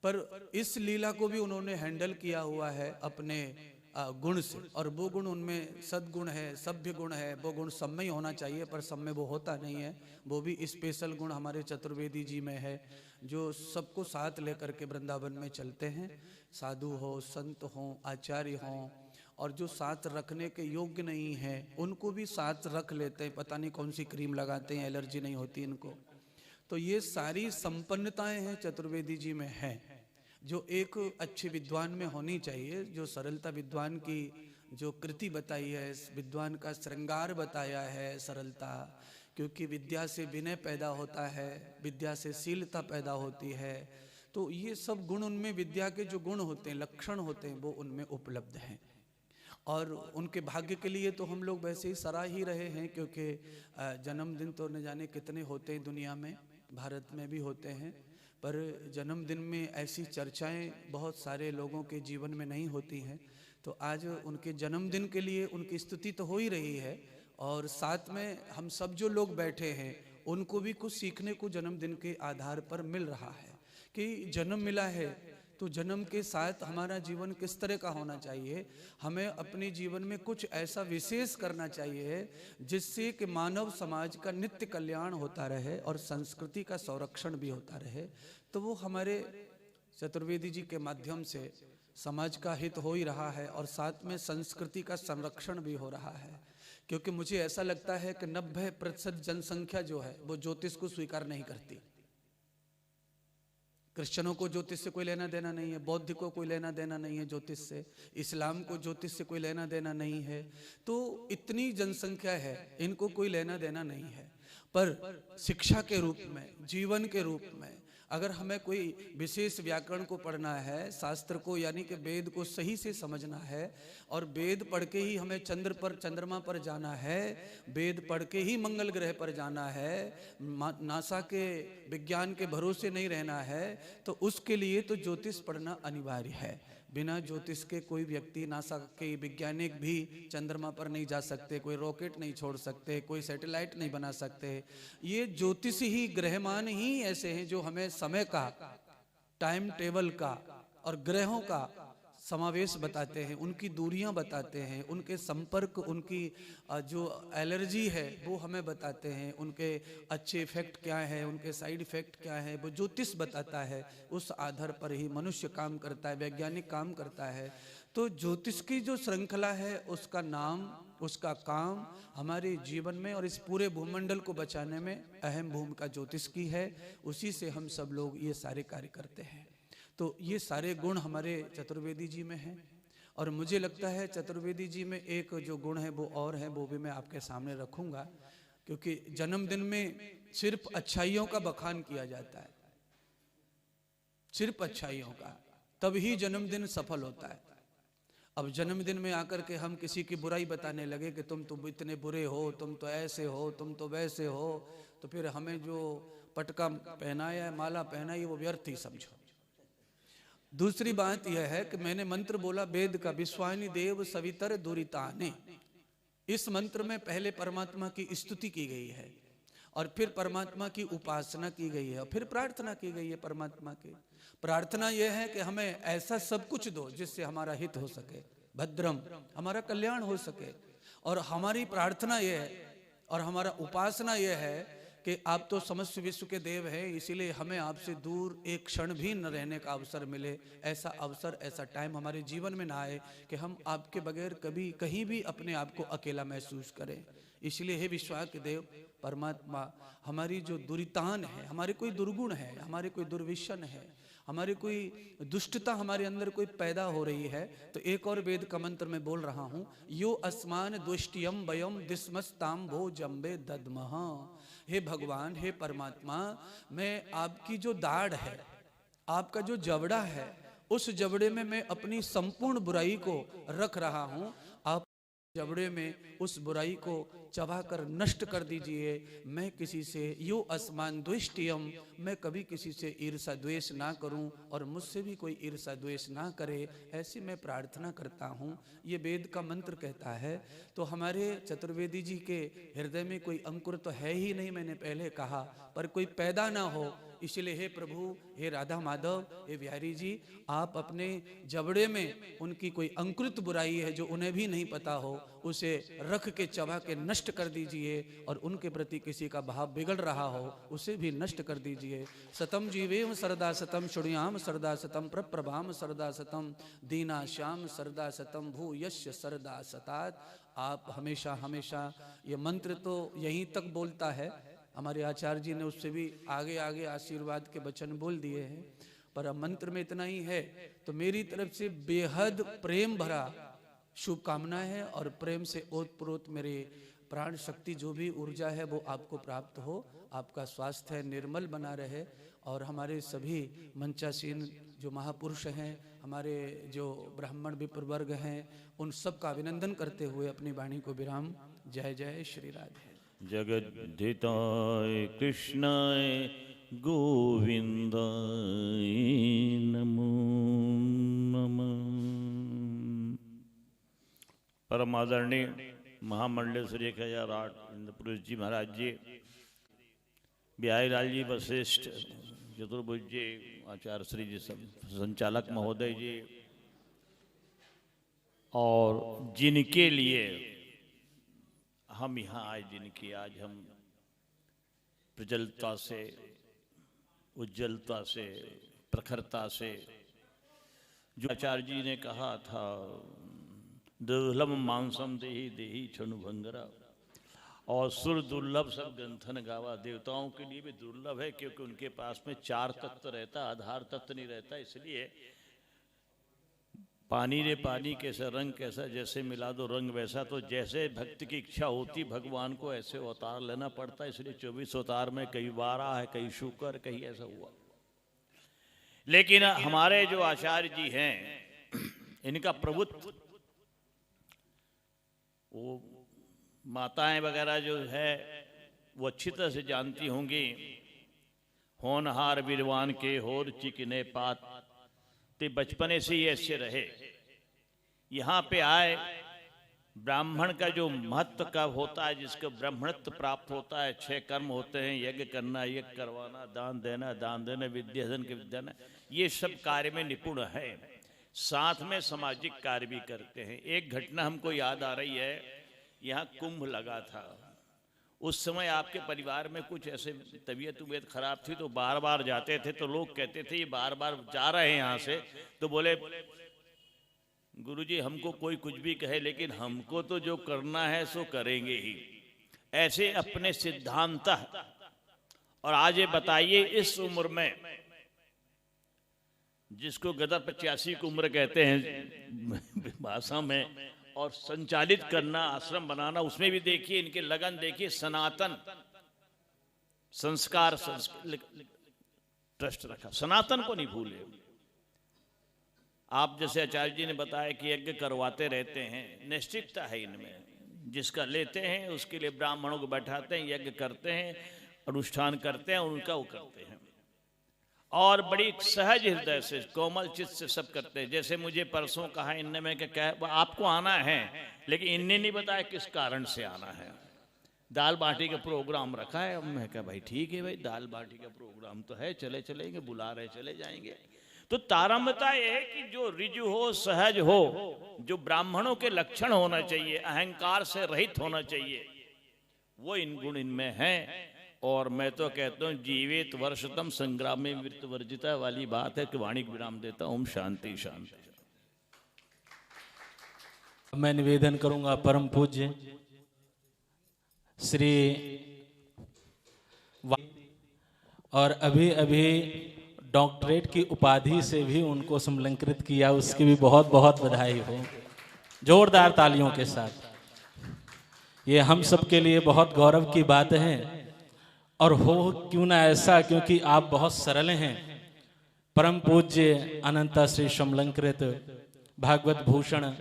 पर इस लीला को भी उन्होंने हैंडल किया हुआ है अपने गुण से, और वो गुण उनमें सद्गुण है, सभ्य गुण है। वो गुण सब में ही होना चाहिए पर सब में वो होता नहीं है। वो भी स्पेशल गुण हमारे चतुर्वेदी जी में है, जो सबको साथ लेकर के वृंदावन में चलते हैं। साधु हो, संत हो, आचार्य हो, और जो साथ रखने के योग्य नहीं है उनको भी साथ रख लेते हैं। पता नहीं कौन सी क्रीम लगाते हैं, एलर्जी नहीं होती इनको। तो ये सारी संपन्नताएं हैं चतुर्वेदी जी में है, जो एक अच्छे विद्वान में होनी चाहिए। जो सरलता विद्वान की जो कृति बताई है, विद्वान का श्रृंगार बताया है सरलता, क्योंकि विद्या से विनय पैदा होता है, विद्या से शीलता पैदा होती है। तो ये सब गुण उनमें, विद्या के जो गुण होते हैं, लक्षण होते हैं, वो उनमें उपलब्ध हैं। और उनके भाग्य के लिए तो हम लोग वैसे ही सराह ही रहे हैं, क्योंकि जन्मदिन तो न जाने कितने होते हैं दुनिया में, भारत में भी होते हैं, पर जन्मदिन में ऐसी चर्चाएं बहुत सारे लोगों के जीवन में नहीं होती हैं। तो आज उनके जन्मदिन के लिए उनकी स्तुति तो हो ही रही है, और साथ में हम सब जो लोग बैठे हैं उनको भी कुछ सीखने को जन्मदिन के आधार पर मिल रहा है कि जन्म मिला है तो जन्म के साथ हमारा जीवन किस तरह का होना चाहिए। हमें अपने जीवन में कुछ ऐसा विशेष करना चाहिए जिससे कि मानव समाज का नित्य कल्याण होता रहे और संस्कृति का संरक्षण भी होता रहे। तो वो हमारे चतुर्वेदी जी के माध्यम से समाज का हित हो ही रहा है और साथ में संस्कृति का संरक्षण भी हो रहा है। क्योंकि मुझे ऐसा लगता है कि 90% जनसंख्या जो है वो ज्योतिष को स्वीकार नहीं करती। क्रिश्चियनों को ज्योतिष से कोई लेना देना नहीं है, बौद्ध को कोई लेना देना नहीं है ज्योतिष से, इस्लाम को ज्योतिष से कोई लेना देना नहीं है। तो इतनी जनसंख्या है, इनको कोई लेना देना नहीं है। पर शिक्षा के रूप में, जीवन के रूप में, अगर हमें कोई विशेष व्याकरण को पढ़ना है, शास्त्र को यानी कि वेद को सही से समझना है, और वेद पढ़ के ही हमें चंद्र पर, चंद्रमा पर जाना है, वेद पढ़ के ही मंगल ग्रह पर जाना है, नासा के विज्ञान के भरोसे नहीं रहना है, तो उसके लिए तो ज्योतिष पढ़ना अनिवार्य है। बिना ज्योतिष के कोई व्यक्ति, नासा के वैज्ञानिक भी चंद्रमा पर नहीं जा सकते, कोई रॉकेट नहीं छोड़ सकते, कोई सैटेलाइट नहीं बना सकते। ये ज्योतिष ही, ग्रहमान ही ऐसे हैं जो हमें समय का, टाइम टेबल का और ग्रहों का समावेश बताते हैं, उनकी दूरियां बताते हैं, उनके संपर्क, उनकी जो एलर्जी है वो हमें बताते हैं, उनके अच्छे इफेक्ट क्या है, उनके साइड इफेक्ट क्या है, वो ज्योतिष बताता है। उस आधार पर ही मनुष्य काम करता है, वैज्ञानिक काम करता है। तो ज्योतिष की जो श्रृंखला है, उसका नाम, उसका काम हमारे जीवन में और इस पूरे भूमंडल को बचाने में अहम भूमिका ज्योतिष की है। उसी से हम सब लोग ये सारे कार्य करते हैं। तो ये सारे गुण हमारे चतुर्वेदी जी में हैं। और मुझे लगता है चतुर्वेदी जी में एक जो गुण है वो और है, वो भी मैं आपके सामने रखूंगा। क्योंकि जन्मदिन में सिर्फ अच्छाइयों का बखान किया जाता है, सिर्फ अच्छाइयों का, तब ही जन्मदिन सफल होता है। अब जन्मदिन में आकर के हम किसी की बुराई बताने लगे कि तुम तो इतने बुरे हो, तुम तो ऐसे हो, तुम तो वैसे हो, तो फिर हमें जो पटका पहनाया, माला पहनाई, वो व्यर्थ ही समझो। दूसरी बात यह है कि मैंने मंत्र बोला वेद का, विश्वानि देव सवितर दुरिताने। इस मंत्र में पहले परमात्मा की स्तुति की गई है और फिर परमात्मा की उपासना की गई है और फिर प्रार्थना की गई है परमात्मा की। प्रार्थना यह है कि हमें ऐसा सब कुछ दो जिससे हमारा हित हो सके, भद्रम, हमारा कल्याण हो सके। और हमारी प्रार्थना यह है और हमारा उपासना यह है कि आप तो समस्त विश्व के देव हैं, इसीलिए हमें आपसे दूर एक क्षण भी न रहने का अवसर मिले। ऐसा अवसर, ऐसा टाइम हमारे जीवन में ना आए कि हम आपके बगैर कभी कहीं भी अपने आप को अकेला महसूस करें। इसलिए हे विश्वास के देव परमात्मा, हमारी जो दुरितान है, हमारे कोई दुर्गुण है, हमारे कोई दुर्विशन है, हमारी कोई दुष्टता हमारे अंदर कोई पैदा हो रही है, तो एक और वेद का मंत्र मैं बोल रहा हूं, यो अस्मान दुष्टियम वयम दिस्मस्ताम भो जम्बे दद्मह। हे भगवान, हे परमात्मा, मैं आपकी जो दाढ़ है, आपका जो जबड़ा है, उस जबड़े में मैं अपनी संपूर्ण बुराई को रख रहा हूं। आप जबड़े में उस बुराई को चबाकर नष्ट कर दीजिए। मैं किसी से यो अस्मान द्वेष्टियम, मैं कभी किसी से ईर्षा द्वेष ना करूं और मुझसे भी कोई ईर्षा द्वेष ना करे, ऐसी मैं प्रार्थना करता हूं। ये वेद का मंत्र कहता है। तो हमारे चतुर्वेदी जी के हृदय में कोई अंकुर तो है ही नहीं, मैंने पहले कहा, पर कोई पैदा ना हो, इसलिए हे प्रभु, हे राधा माधव, हे बिहारी जी, आप अपने जबड़े में उनकी कोई अंकुरित बुराई है जो उन्हें भी नहीं पता हो, उसे रख के चबा के नष्ट कर दीजिए, और उनके प्रति किसी का भाव बिगड़ रहा हो उसे भी नष्ट कर दीजिए। सतम जीवेम सरदा सतम शुण्याम सरदा सतम प्रप्रभाम सरदा सतम दीना श्याम सरदा सतम भूयश्य सरदा सतात। आप हमेशा हमेशा, ये मंत्र तो यहीं तक बोलता है, हमारे आचार्य जी ने उससे भी आगे आगे आशीर्वाद के वचन बोल दिए हैं, पर अब मंत्र में इतना ही है। तो मेरी तरफ से बेहद प्रेम भरा शुभकामनाएं है, और प्रेम से ओतप्रोत मेरे प्राण शक्ति जो भी ऊर्जा है वो आपको प्राप्त हो, आपका स्वास्थ्य निर्मल बना रहे, और हमारे सभी मंचासीन जो महापुरुष हैं, हमारे जो ब्राह्मण विप्रवर्ग हैं, उन सब का अभिनंदन करते हुए अपनी वाणी को विराम। जय जय श्री राधे।
जगद्धिताय कृष्णाय गोविंदाय नमो नमः। परम आदरणीय महामंडलेश्वरी 1008 इंद्रपुरुष जी महाराज जी, बिहारी लाल जी वशिष्ठ, चतुर्भुज जी, आचार्य श्री जी, संचालक महोदय जी, और जिनके लिए हम यहाँ आए, जिनकी आज हम प्रज्वलता से, उज्जवलता से, प्रखरता से, जो आचार्य जी ने कहा था, दुर्लभ मांसम देही देही क्षणुभंगरा, और सुर दुर्लभ सब ग्रंथन गावा। देवताओं के लिए भी दुर्लभ है, क्योंकि उनके पास में 4 तत्व रहता, आधार तत्व नहीं रहता। इसलिए पानी रे पानी कैसा, रंग कैसा, जैसे मिला दो रंग वैसा। तो जैसे भक्त की इच्छा होती भगवान को ऐसे अवतार लेना पड़ता है। इसलिए 24 अवतार में कई 12 है, कई शुक्र, कहीं ऐसा हुआ। लेकिन हमारे जो आचार्य जी हैं, इनका प्रभुत्व, वो माताएं वगैरह जो है वो अच्छी तरह से जानती होंगी। होनहार विद्वान के होर चिकने पात, ते बचपने से ही ऐसे रहे। यहाँ पे आए, ब्राह्मण का जो महत्व का होता है, जिसको ब्राह्मणत्व प्राप्त होता है, 6 कर्म होते हैं, यज्ञ करना, यज्ञ करवाना, दान देना, विद्याधन के विद्यान, ये सब कार्य में निपुण है। साथ में सामाजिक कार्य भी करते हैं। एक घटना हमको याद आ रही है, यहाँ कुंभ लगा था। उस समय आपके परिवार में कुछ ऐसे तबीयत खराब थी, तो बार बार जाते थे। तो लोग कहते थे ये बार बार जा रहे हैं यहाँ से, तो बोले गुरुजी हमको कोई कुछ भी कहे, लेकिन हमको तो जो करना है सो करेंगे ही, ऐसे अपने सिद्धांत। और आज ये बताइए, इस उम्र में, जिसको गदर 85 की उम्र कहते हैं भाषा में, और संचालित करना, आश्रम बनाना, उसमें भी देखिए इनके लगन, देखिए सनातन संस्कार ट्रस्ट रखा, सनातन को नहीं भूले। आप जैसे आचार्य जी ने बताया कि यज्ञ करवाते रहते हैं, निश्चितता है इनमें। जिसका लेते हैं उसके लिए ब्राह्मणों को बैठाते हैं, यज्ञ करते हैं, अनुष्ठान करते हैं, उनका वो करते हैं, और बड़ी सहज हृदय से, कोमल चित्त से सब करते हैं। जैसे मुझे परसों कहा इनने में कि क्या आपको आना है, लेकिन इनने नहीं बताया किस कारण से आना है। दाल बाटी का प्रोग्राम रखा है। मैं कहा भाई ठीक है भाई, दाल बाटी का प्रोग्राम तो है, चलेंगे, बुला रहे चले जाएंगे। तो तारतम्यता ये है कि जो रिजु हो, सहज हो, जो ब्राह्मणों के लक्षण होना चाहिए, अहंकार से रहित होना चाहिए, वो इन गुण इनमें हैं।
और मैं तो कहता हूँ जीवित वर्षतम संग्राम में मृत्यु वर्जिता वाली बात है कि वाणी को विराम देता हूँ। ओम शांति शांति।
मैं निवेदन करूंगा परम पूज्य श्री और अभी अभी डॉक्टरेट की उपाधि से भी उनको समलंकृत किया, उसकी भी बहुत बहुत बधाई हो, जोरदार तालियों के साथ। ये हम सब के लिए बहुत गौरव की बात है, और हो क्यों ना ऐसा, क्योंकि आप बहुत सरल हैं। परम पूज्य अनंत श्री समलंकृत भागवत भूषण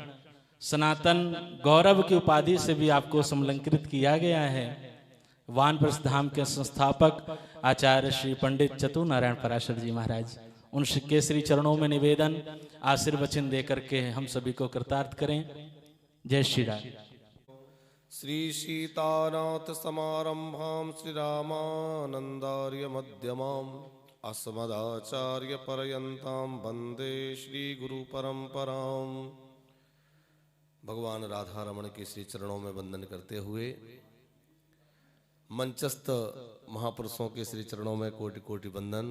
सनातन गौरव की उपाधि से भी आपको समलंकृत किया गया है। वानप्रस्थ धाम के संस्थापक आचार्य श्री पंडित चतुर नारायण पराशर जी महाराज, उनके श्री चरणों में निवेदन, आशीर्वचन देकर के हम सभी को कृतार्थ करें। जय श्री राम।
श्री सीतानाथ समारंभां श्री रामानंदार्य मध्यमाम् अस्मदाचार्य पर्यन्तां वंदे श्री गुरु परंपराम्। भगवान राधा रमण के श्री चरणों में वंदन करते हुए मंचस्थ महापुरुषों के श्री चरणों में कोटि कोटि वंदन।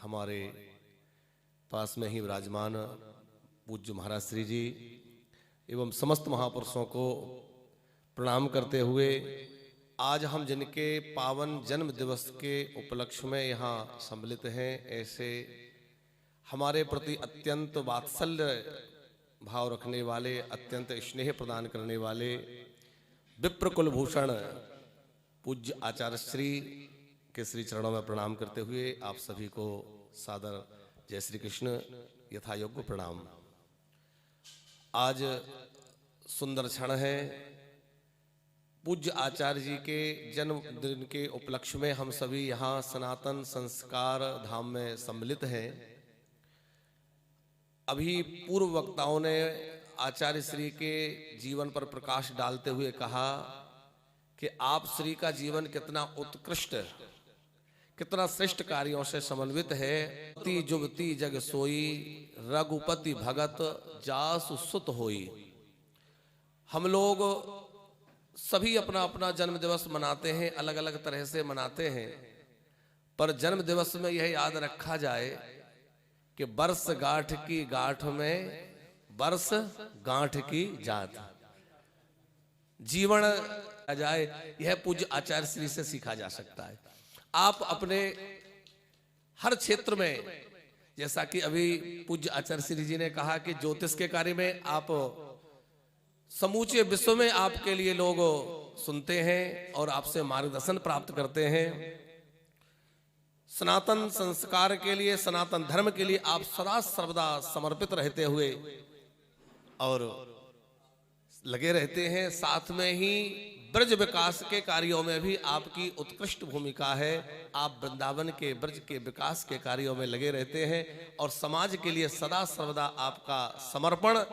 हमारे पास में ही विराजमान पूज्य महाराज श्री जी एवं समस्त महापुरुषों को प्रणाम करते हुए आज हम जिनके पावन जन्म दिवस के उपलक्ष्य में यहाँ सम्मिलित हैं, ऐसे हमारे प्रति अत्यंत वात्सल्य भाव रखने वाले, अत्यंत स्नेह प्रदान करने वाले विप्र कुलभूषण पूज्य आचार्य श्री के श्री चरणों में प्रणाम करते हुए आप सभी को सादर जय श्री कृष्ण यथा योग्य प्रणाम। आज सुंदर क्षण है। पूज्य आचार्य जी के जन्मदिन के उपलक्ष्य में हम सभी यहाँ सनातन संस्कार धाम में सम्मिलित हैं। अभी पूर्व वक्ताओं ने आचार्य श्री के जीवन पर प्रकाश डालते हुए कहा कि आप श्री का जीवन कितना उत्कृष्ट, कितना श्रेष्ठ कार्यों से समन्वित है। ती जुगती जग सोई, रघुपति भगत जासु सुत होई। हम लोग सभी अपना अपना जन्म दिवस मनाते हैं, अलग अलग तरह से मनाते हैं, पर जन्म दिवस में यह याद रखा जाए कि बरस गांठ की गांठ में बरस गांठ की जात, जीवन आ जाए, यह पूज्य आचार्य श्री से सीखा जा सकता है। आप अपने हर क्षेत्र में, जैसा कि अभी पूज्य आचार्य श्री जी ने कहा कि ज्योतिष के कार्य में आप समूचे विश्व में आपके लिए लोग सुनते हैं और आपसे मार्गदर्शन प्राप्त करते हैं। सनातन संस्कार के लिए, सनातन धर्म के लिए आप सदा सर्वदा समर्पित रहते हुए और लगे रहते हैं। साथ में ही ब्रज विकास के कार्यों में भी आपकी उत्कृष्ट भूमिका है। आप वृंदावन के ब्रज के विकास के कार्यों में लगे रहते हैं और समाज के लिए सदा सर्वदा आपका समर्पण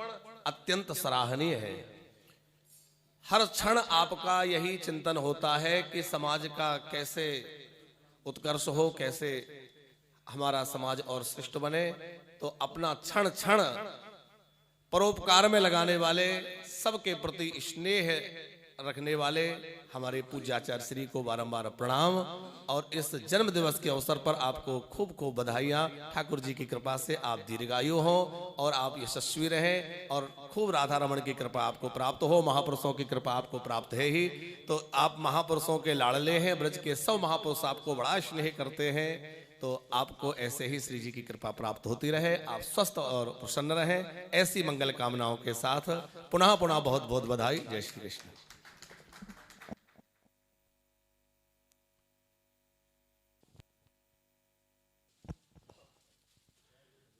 अत्यंत सराहनीय है। हर क्षण आपका यही चिंतन होता है कि समाज का कैसे उत्कर्ष हो, कैसे हमारा समाज और श्रेष्ठ बने। तो अपना क्षण क्षण परोपकार में लगाने वाले, सबके प्रति स्नेह रखने वाले हमारे पूज्य आचार्य श्री को बारंबार प्रणाम। और इस जन्म दिवस के अवसर पर आपको खूब खूब बधाइयाँ। ठाकुर जी की कृपा से आप दीर्घायु हो और आप यशस्वी रहें और खूब राधा रमण की कृपा आपको प्राप्त हो। महापुरुषों की कृपा आपको प्राप्त है ही, तो आप महापुरुषों के लाडले हैं। ब्रज के सब महापुरुष आपको बड़ा स्नेह करते हैं, तो आपको ऐसे ही श्री जी की कृपा प्राप्त होती रहे। आप स्वस्थ और प्रसन्न रहें। ऐसी मंगल कामनाओं के साथ पुनः पुनः बहुत बहुत बधाई। जय श्री कृष्ण।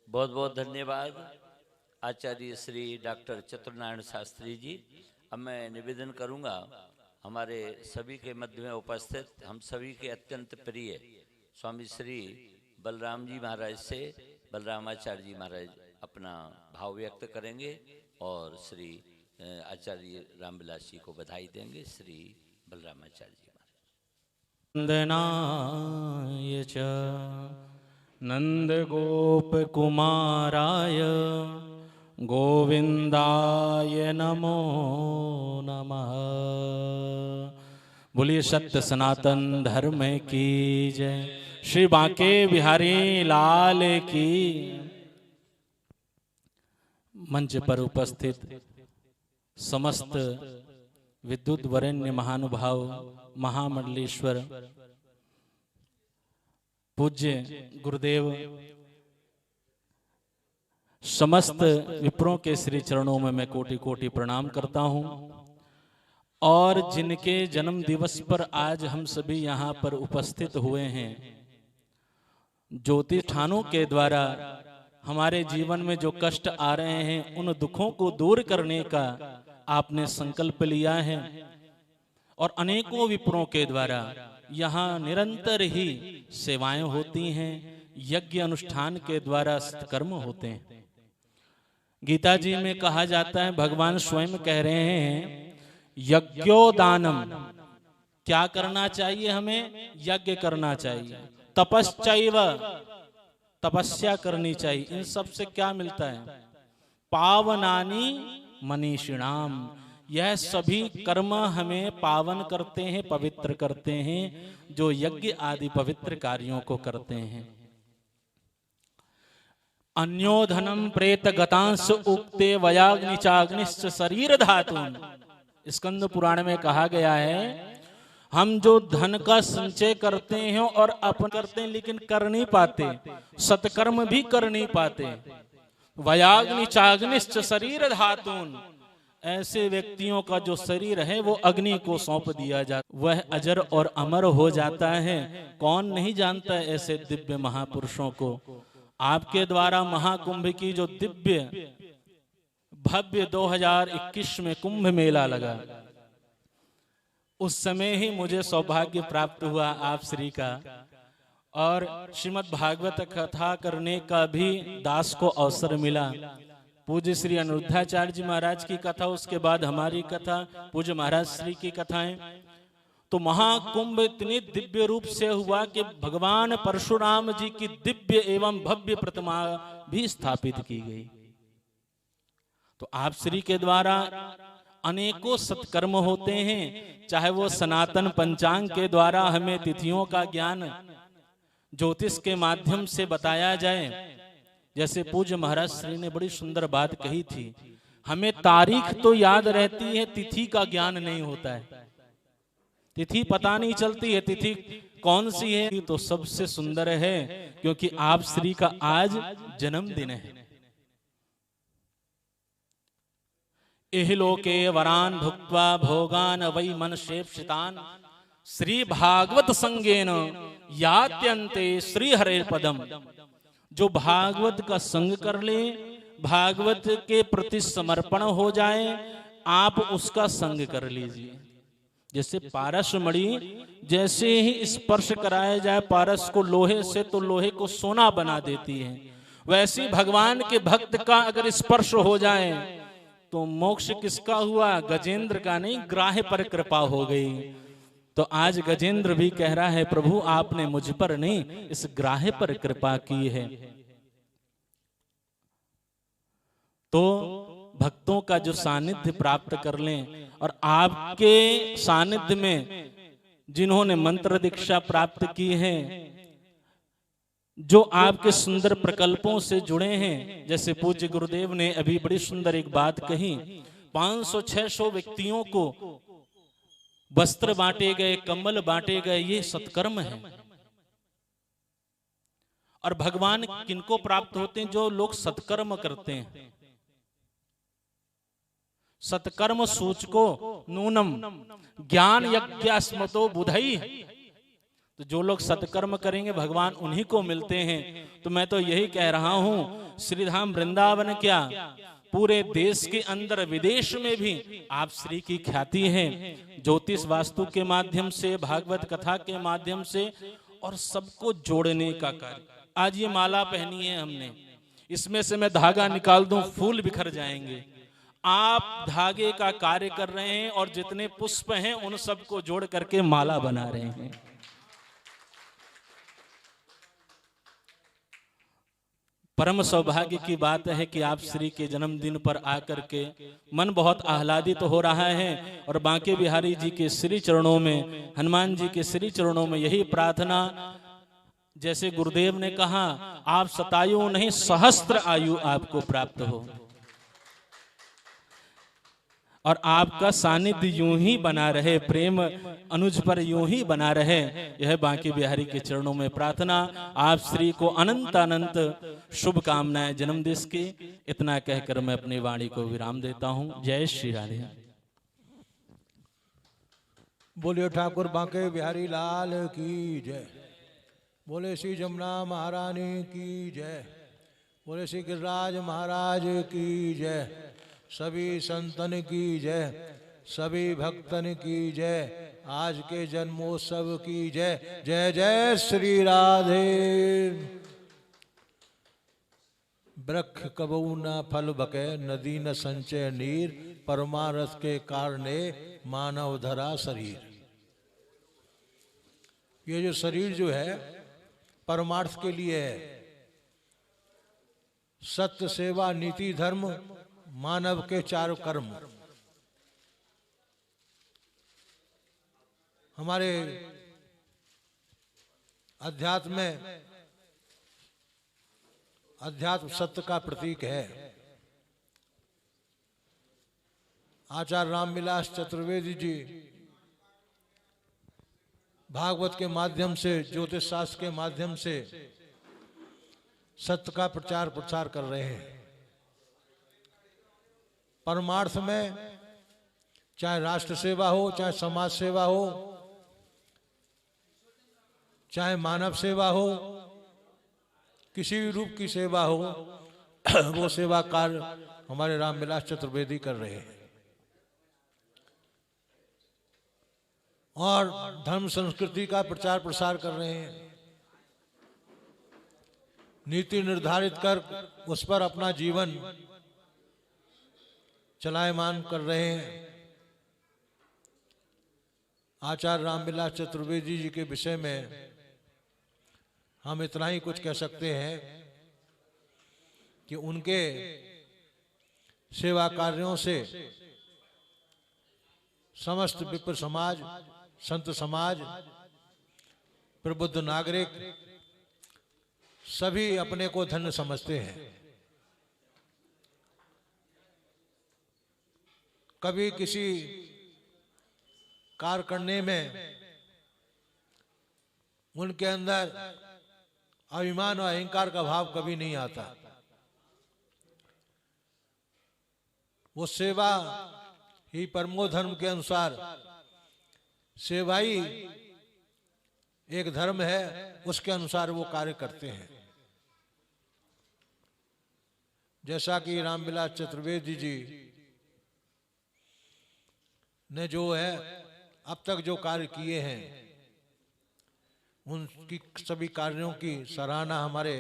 बहुत बहुत धन्यवाद आचार्य श्री डॉक्टर चतुर्नारायण शास्त्री जी। अब मैं निवेदन करूंगा हमारे सभी के मध्य में उपस्थित हम सभी के अत्यंत प्रिय स्वामी श्री बलराम जी महाराज से बलरामाचार्य जी महाराज अपना भाव व्यक्त करेंगे और श्री आचार्य रामविलास जी को बधाई देंगे। श्री बलरामाचार्य जी महाराज।
वंदनाय च नंद गोप कुमाराय गोविंदाय नमो नमः। बोलिए सत्य सनातन धर्म की जय। श्री बांके बिहारी लाल की। मंच पर उपस्थित समस्त विद्युत वरेण्य महानुभाव, महामंडलेश्वर, पूज्य गुरुदेव, समस्त विप्रों के श्री चरणों में मैं कोटि कोटि प्रणाम करता हूं। और जिनके जन्म दिवस पर आज हम सभी यहाँ पर उपस्थित हुए हैं, ज्योतिष्ठानों के द्वारा हमारे जीवन में जो कष्ट आ रहे हैं उन दुखों को दूर करने का आपने संकल्प लिया है। और अनेकों विप्रों के द्वारा यहाँ निरंतर ही सेवाएं होती हैं, यज्ञ अनुष्ठान के द्वारा सत्कर्म होते हैं। गीता जी में कहा जाता है, भगवान स्वयं कह रहे हैं, यज्ञोदानम, क्या करना चाहिए हमें? यज्ञ करना चाहिए। तपश्चैव, तपस्या करनी चाहिए। इन सब से क्या मिलता है? पावनानि मनीषिणाम, यह सभी कर्म हमें पावन करते हैं, पवित्र करते हैं, जो यज्ञ आदि पवित्र कार्यों को करते हैं। अन्योधनम प्रेत गतांश उक्ते वयाग्निचाग्निश्च शरीर धातुन। स्कंद पुराण में कहा गया है, हम जो धन का संचय करते हैं और अपन करते हैं लेकिन कर नहीं पाते, सत्कर्म भी कर नहीं पाते। वयाग्निचाग्निश्च शरीर धातुन, ऐसे व्यक्तियों का जो शरीर है वो अग्नि को सौंप दिया जाता, वह अजर और अमर हो जाता है। कौन नहीं जानता है ऐसे दिव्य महापुरुषों को? आपके द्वारा महाकुंभ की जो दिव्य भव्य 2021 में कुंभ मेला लगा, उस समय ही मुझे सौभाग्य प्राप्त हुआ आप श्री का, और श्रीमद् भागवत कथा करने का भी दास को अवसर मिला। पूज्य श्री अनिरुद्धाचार्य जी महाराज की कथा, उसके बाद हमारी कथा, पूज्य महाराज श्री की कथाएं। तो महाकुंभ इतने दिव्य रूप से हुआ कि भगवान परशुराम जी की दिव्य एवं भव्य प्रतिमा भी स्थापित की गई। तो आप श्री के द्वारा अनेकों सत्कर्म होते हैं, चाहे वो सनातन पंचांग के द्वारा हमें तिथियों का ज्ञान ज्योतिष के माध्यम से बताया जाए। जैसे पूज्य महाराज श्री ने बड़ी सुंदर बात कही थी, हमें तारीख तो याद रहती है, तिथि का ज्ञान नहीं होता है। तिथि पता नहीं चलती है तिथि कौन सी है। तो सबसे सुंदर है क्योंकि आप श्री का आज जन्मदिन है। इहलोके वरान भुक्त्वा भोगान वै मनशेप्सितान श्री भागवत संगेन यात्यन्ते श्री हरे पदम। जो भागवत का संग कर ले, भागवत के प्रति समर्पण हो जाए, आप उसका संग कर लीजिए। जैसे पारस मणि, जैसे ही स्पर्श कराया जाए पारस को लोहे से, तो लोहे को सोना बना देती है। वैसे भगवान के भक्त का अगर स्पर्श हो जाए तो मोक्ष किसका हुआ? गजेंद्र का नहीं, ग्राह्य पर कृपा हो गई। तो आज गजेंद्र भी कह रहा है, प्रभु आपने मुझ पर नहीं, इस ग्राह्य पर कृपा की है। तो भक्तों का जो सानिध्य प्राप्त कर लें, और आपके सानिध्य में जिन्होंने मंत्र दीक्षा प्राप्त की है, जो आपके सुंदर प्रकल्पों से जुड़े हैं, जैसे पूज्य गुरुदेव ने अभी बड़ी सुंदर एक बात कही, 500-600 व्यक्तियों को वस्त्र बांटे गए, कम्बल बांटे गए, ये सत्कर्म है। और भगवान किनको प्राप्त होते हैं? जो लोग सत्कर्म करते हैं। सत्कर्म सूचको नूनम ज्ञान यज्ञस्मतो बुधई। तो जो लोग सत्कर्म करेंगे भगवान उन्हीं को मिलते हैं। तो मैं तो यही कह रहा हूं, श्रीधाम वृंदावन क्या, पूरे देश के अंदर विदेश में भी आप श्री की ख्याति है। ज्योतिष वास्तु के माध्यम से, भागवत कथा के माध्यम से, और सबको जोड़ने का कार्य। आज ये माला पहनी है हमने, इसमें से मैं धागा निकाल दूं, फूल बिखर जाएंगे। आप धागे का कार्य कर रहे हैं और जितने पुष्प हैं उन सबको जोड़ करके माला बना रहे हैं। परम सौभाग्य की बात है कि आप श्री के जन्मदिन पर आकर के मन बहुत आह्लादित हो रहा है और बांके बिहारी जी के श्री चरणों में, हनुमान जी के श्री चरणों में यही प्रार्थना, जैसे गुरुदेव ने कहा, आप शतायु नहीं सहस्त्र आयु आपको प्राप्त हो और आपका सानिध्य यूं ही बना रहे, प्रेम अनुज पर यूं ही बना रहे, यह बांके बिहारी के चरणों में प्रार्थना। आप श्री को अनंत अनंत शुभकामनाएं जन्मदिन की। इतना कहकर मैं अपनी वाणी को विराम देता हूं। जय श्री राधे।
बोलिए ठाकुर बांके बिहारी लाल की जय। बोले श्री जमुना महारानी की जय। बोले श्री गिरिराज महाराज की जय। सभी संतन की जय, सभी भक्तन की जय, आज के जन्मोत्सव की जय। जय जय श्री राधे। वृक्ष कबऊ न फल बके, नदी न संचय नीर, परमारथ के कारणे मानव धरा शरीर। ये जो शरीर जो है परमार्थ के लिए है। सत्य, सेवा, नीति, धर्म, मानव के चार कर्म। हमारे अध्यात्म में अध्यात्म सत्य का प्रतीक है। आचार्य रामविलास चतुर्वेदी जी भागवत के माध्यम से, ज्योतिष शास्त्र के माध्यम से सत्य का प्रचार प्रसार कर रहे हैं। परमार्थ में चाहे राष्ट्र सेवा हो, चाहे समाज सेवा हो, चाहे मानव सेवा हो, किसी भी रूप की सेवा हो, वो सेवा कार्य हमारे रामविलास चतुर्वेदी कर रहे हैं। और धर्म संस्कृति का प्रचार प्रसार कर रहे हैं। नीति निर्धारित कर उस पर अपना जीवन चलायमान कर रहे हैं। आचार्य रामविलास चतुर्वेदी जी के विषय में हम इतना ही कुछ कह सकते हैं कि उनके सेवा कार्यों से समस्त विप्र समाज, संत समाज, प्रबुद्ध नागरिक सभी अपने को धन्य समझते हैं। कभी किसी कार्य करने में उनके अंदर अभिमान और अहंकार का भाव कभी नहीं आता। वो सेवा ही परमो धर्म के अनुसार, सेवा ही एक धर्म है, उसके अनुसार वो कार्य करते हैं। जैसा कि रामविलास चतुर्वेदी जी ने जो है अब तक जो कार्य किए हैं, उनकी सभी कार्यों की सराहना हमारे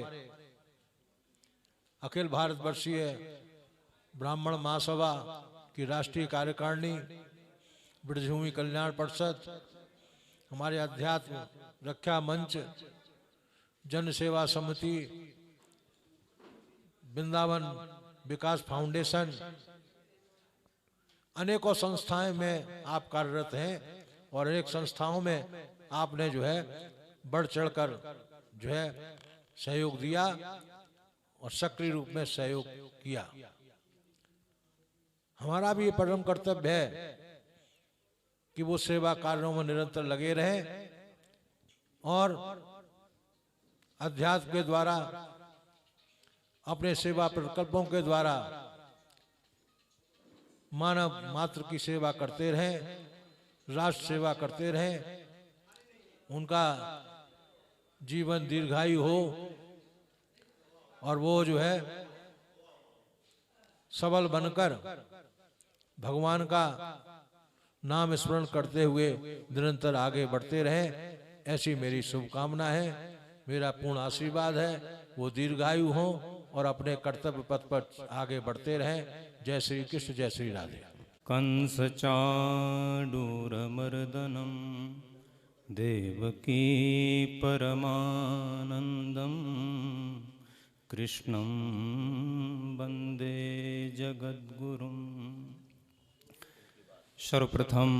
अखिल भारतवर्षीय ब्राह्मण महासभा की राष्ट्रीय कार्यकारिणी, ब्रजभूमि कल्याण परिषद, हमारे अध्यात्म रक्षा मंच, जन सेवा समिति, वृंदावन विकास फाउंडेशन, अनेकों संस्थाएं में आप कार्यरत हैं और अनेक संस्थाओं में आपने जो है बढ़ चढ़कर जो है सहयोग दिया और सक्रिय रूप में सहयोग किया। हमारा भी ये परम कर्तव्य है कि वो सेवा कार्यों में निरंतर लगे रहें और अध्यात्म के द्वारा, अपने सेवा प्रकल्पों के द्वारा मानव मात्र की सेवा करते रहें, राष्ट्र सेवा करते रहें, उनका जीवन दीर्घायु हो और वो जो है सबल बनकर भगवान का नाम स्मरण करते हुए निरंतर आगे बढ़ते रहें। ऐसी मेरी शुभकामना है, मेरा पूर्ण आशीर्वाद है। वो दीर्घायु हो और अपने कर्तव्य पथ पर आगे बढ़ते रहें। जय श्री कृष्ण, जय श्री राधे।
कंस चाणूर मर्दनम देवकी परमानंदम कृष्णं वंदे जगद्गुरुं। सर्वप्रथम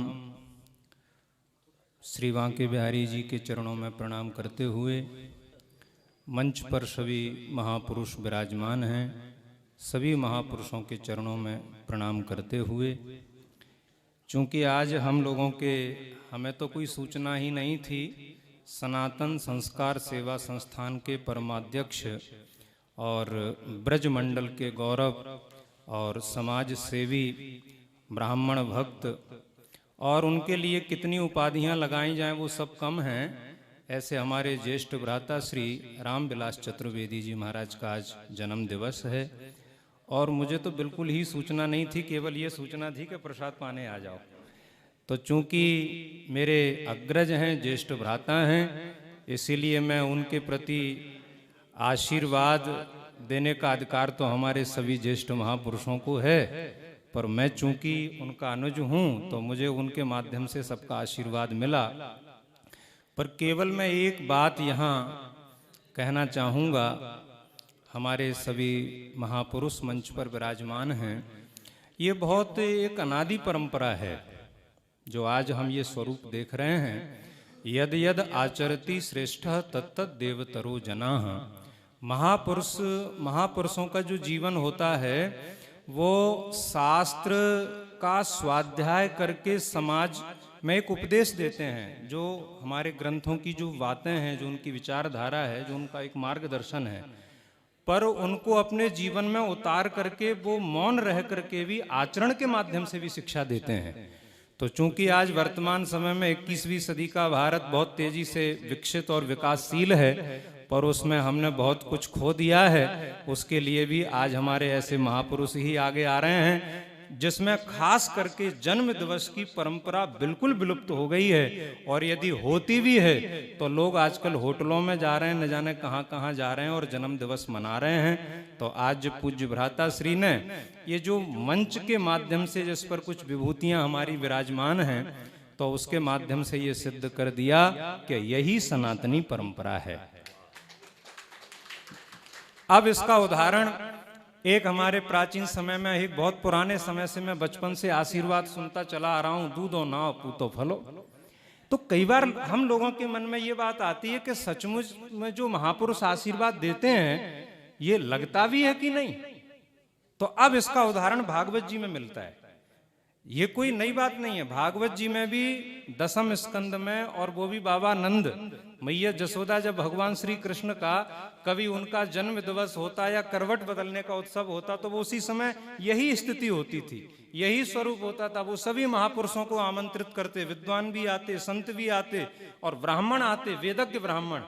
श्री बांके बिहारी जी के चरणों में प्रणाम करते हुए मंच पर सभी महापुरुष विराजमान हैं, सभी महापुरुषों के चरणों में प्रणाम करते हुए, चूँकि आज हम लोगों के हमें तो कोई सूचना ही नहीं थी, सनातन संस्कार सेवा संस्थान के परमाध्यक्ष और ब्रज मंडल के गौरव और समाज सेवी ब्राह्मण भक्त और उनके लिए कितनी उपाधियां लगाई जाएं वो सब कम हैं। ऐसे हमारे ज्येष्ठ भ्राता श्री रामविलास चतुर्वेदी जी महाराज का आज जन्म दिवस है और मुझे तो बिल्कुल ही सूचना नहीं थी, केवल ये सूचना थी कि प्रसाद पाने आ जाओ। तो चूंकि मेरे अग्रज हैं, ज्येष्ठ भ्राता हैं, इसीलिए मैं उनके प्रति आशीर्वाद देने का अधिकार तो हमारे सभी ज्येष्ठ महापुरुषों को है, पर मैं चूंकि उनका अनुज हूँ तो मुझे उनके माध्यम से सबका आशीर्वाद मिला। पर केवल मैं एक बात यहाँ कहना चाहूँगा, हमारे सभी महापुरुष मंच पर विराजमान हैं, ये बहुत एक अनादि परंपरा है जो आज हम ये स्वरूप देख रहे हैं। यद यद आचरति श्रेष्ठ तत्त देवतरो जनाः। महापुरुषों का जो जीवन होता है वो शास्त्र का स्वाध्याय करके समाज में एक उपदेश देते हैं, जो हमारे ग्रंथों की जो बातें हैं, जो उनकी विचारधारा है, जो उनका एक मार्गदर्शन है, पर उनको अपने जीवन में उतार करके वो मौन रह करके भी आचरण के माध्यम से भी शिक्षा देते हैं। तो चूंकि आज वर्तमान समय में 21वीं सदी का भारत बहुत तेजी से विकसित और विकासशील है, पर उसमें हमने बहुत कुछ खो दिया है। उसके लिए भी आज हमारे ऐसे महापुरुष ही आगे आ रहे हैं, जिसमें खास करके जन्म दिवस की परंपरा बिल्कुल विलुप्त हो गई है, और यदि होती भी है तो लोग आजकल होटलों में जा रहे हैं, न जाने कहाँ कहाँ जा रहे हैं और जन्म दिवस मना रहे हैं। तो आज पूज्य भ्राता श्री ने ये जो मंच के माध्यम से जिस पर कुछ विभूतियां हमारी विराजमान हैं, तो उसके माध्यम से ये सिद्ध कर दिया कि यही सनातनी परंपरा है। अब इसका उदाहरण एक हमारे प्राचीन समय में, एक बहुत पुराने समय से मैं बचपन से आशीर्वाद सुनता चला आ रहा हूं, दूधो नाव पूतो फलो। तो कई बार हम लोगों के मन में ये बात आती है कि सचमुच में जो महापुरुष आशीर्वाद देते हैं ये लगता भी है कि नहीं। तो अब इसका उदाहरण भागवत जी में मिलता है। ये कोई नई बात नहीं है, भागवत जी में भी 10वें स्कंद में, और वो भी बाबा नंद, मैया जसोदा, जब भगवान श्री कृष्ण का कभी उनका जन्म दिवस होता या करवट बदलने का उत्सव होता तो वो उसी समय यही स्थिति होती थी, यही स्वरूप होता था। वो सभी महापुरुषों को आमंत्रित करते, विद्वान भी आते, संत भी आते और ब्राह्मण आते, वेदज्ञ ब्राह्मण।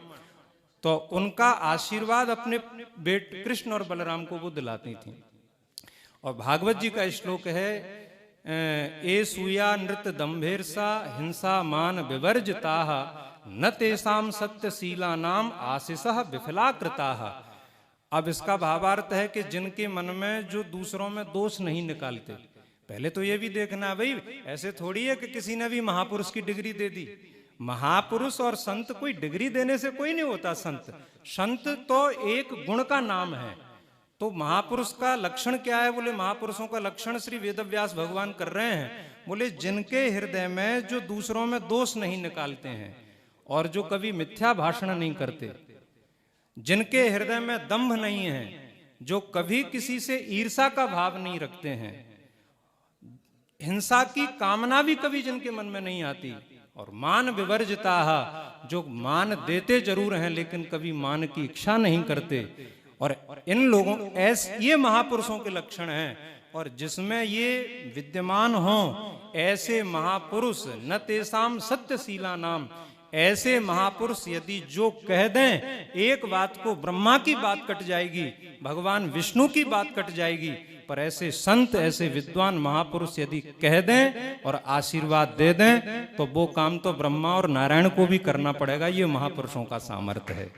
तो उनका आशीर्वाद अपने बेटे कृष्ण और बलराम को वो दिलाती थी। और भागवत जी का श्लोक है, ए सूया नृत दंभेरसा हिंसा मान विवर्जिताः न तेषाम सत्यशीला नाम आशीषः विफलाकृताः। अब इसका भावार्थ है कि जिनके मन में जो दूसरों में दोष नहीं निकालते। पहले तो ये भी देखना भाई, ऐसे थोड़ी है कि किसी ने भी महापुरुष की डिग्री दे दी। महापुरुष और संत कोई डिग्री देने से कोई नहीं होता। संत तो एक गुण का नाम है। तो महापुरुष का लक्षण क्या है? बोले महापुरुषों का लक्षण श्री वेदव्यास भगवान कर रहे हैं। बोले जिनके हृदय में जो दूसरों में दोष नहीं निकालते हैं और जो कभी मिथ्या भाषण नहीं करते, जिनके हृदय में दंभ नहीं है, जो कभी किसी से ईर्षा का भाव नहीं रखते हैं, हिंसा की कामना भी कभी जिनके मन में नहीं आती, और मान विवर्जिता, जो मान देते जरूर हैं लेकिन कभी मान की इच्छा नहीं करते। और इन लोगों ये महापुरुषों के लक्षण हैं। और जिसमें ये विद्यमान हो ऐसे महापुरुष, न तेषाम सत्यशीला नाम, ऐसे महापुरुष यदि जो कह दें एक बात को, ब्रह्मा की बात कट जाएगी, भगवान विष्णु की बात कट जाएगी। पर ऐसे संत, ऐसे विद्वान महापुरुष यदि कह दें और आशीर्वाद दे दें तो वो काम तो ब्रह्मा और नारायण को भी करना पड़ेगा। ये महापुरुषों का सामर्थ्य है।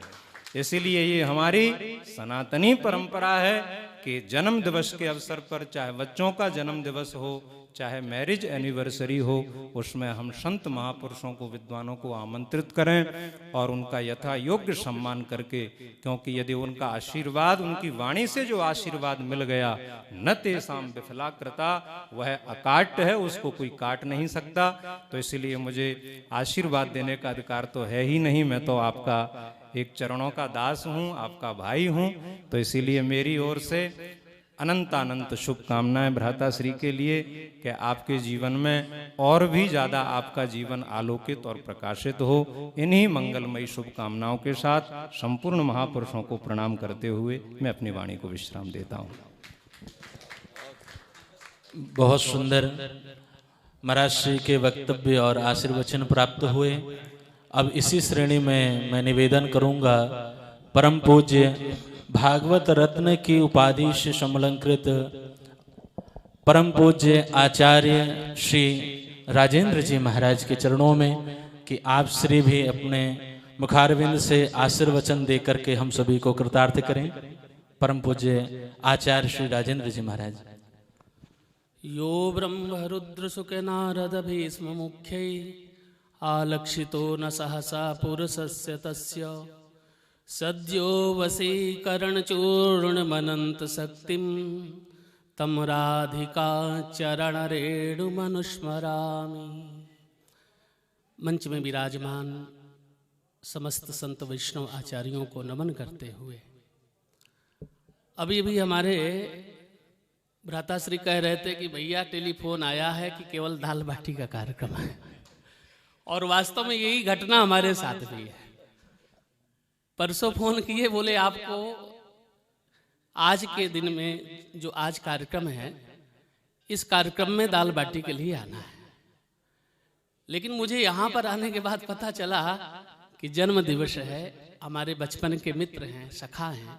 इसीलिए ये हमारी सनातनी परंपरा है कि जन्म दिवस के अवसर पर, चाहे बच्चों का जन्म दिवस हो, चाहे मैरिज एनिवर्सरी हो, उसमें हम संत महापुरुषों को, विद्वानों को आमंत्रित करें और उनका यथा योग्य सम्मान करके, क्योंकि यदि उनका आशीर्वाद, उनकी वाणी से जो आशीर्वाद मिल गया, न तेषां विफलाकृता, वह अकाट्य है, उसको कोई काट नहीं सकता। तो इसलिए मुझे आशीर्वाद देने का अधिकार तो है ही नहीं, मैं तो आपका एक चरणों का दास हूँ, आपका भाई हूँ। तो इसीलिए मेरी ओर से अनंत अनंत शुभकामनाएं भ्राताश्री के लिए कि आपके जीवन में और भी ज़्यादा आपका जीवन आलोकित और प्रकाशित हो। इन्हीं मंगलमयी शुभकामनाओं के साथ संपूर्ण महापुरुषों को प्रणाम करते हुए मैं अपनी वाणी को विश्राम देता हूँ।
बहुत सुंदर महाराज श्री के वक्तव्य और आशीर्वचन प्राप्त हुए। अब इसी श्रेणी में मैं निवेदन करूंगा परम पूज्य भागवत रत्न की उपाधि से समलंकृत परम पूज्य आचार्य श्री राजेंद्र जी महाराज के चरणों में कि आप श्री भी अपने मुखारविंद से आशीर्वचन दे करके हम सभी को कृतार्थ करें। परम पूज्य आचार्य श्री राजेंद्र जी महाराज।
यो ब्रह्म रुद्र सुख नारद भीष्म मुख्यै आलक्षितो न सहसा पुरुषस्य तस्य सद्यो वशीकरण चूर्ण मनंत शक्तिम तम राधिका चरण रेणु मनुस्मरामि। मंच में विराजमान समस्त संत वैष्णव आचार्यों को नमन करते हुए, अभी भी हमारे भ्राताश्री कह रहे थे कि भैया टेलीफोन आया है कि केवल दाल बाटी का कार्यक्रम है, और वास्तव में यही घटना हमारे साथ भी है। परसों फोन किए, बोले आपको आज के दिन में जो आज कार्यक्रम है, इस कार्यक्रम में दाल बाटी के लिए आना है। लेकिन मुझे यहाँ पर आने के बाद पता चला कि जन्म दिवस है, हमारे बचपन के मित्र हैं, सखा हैं।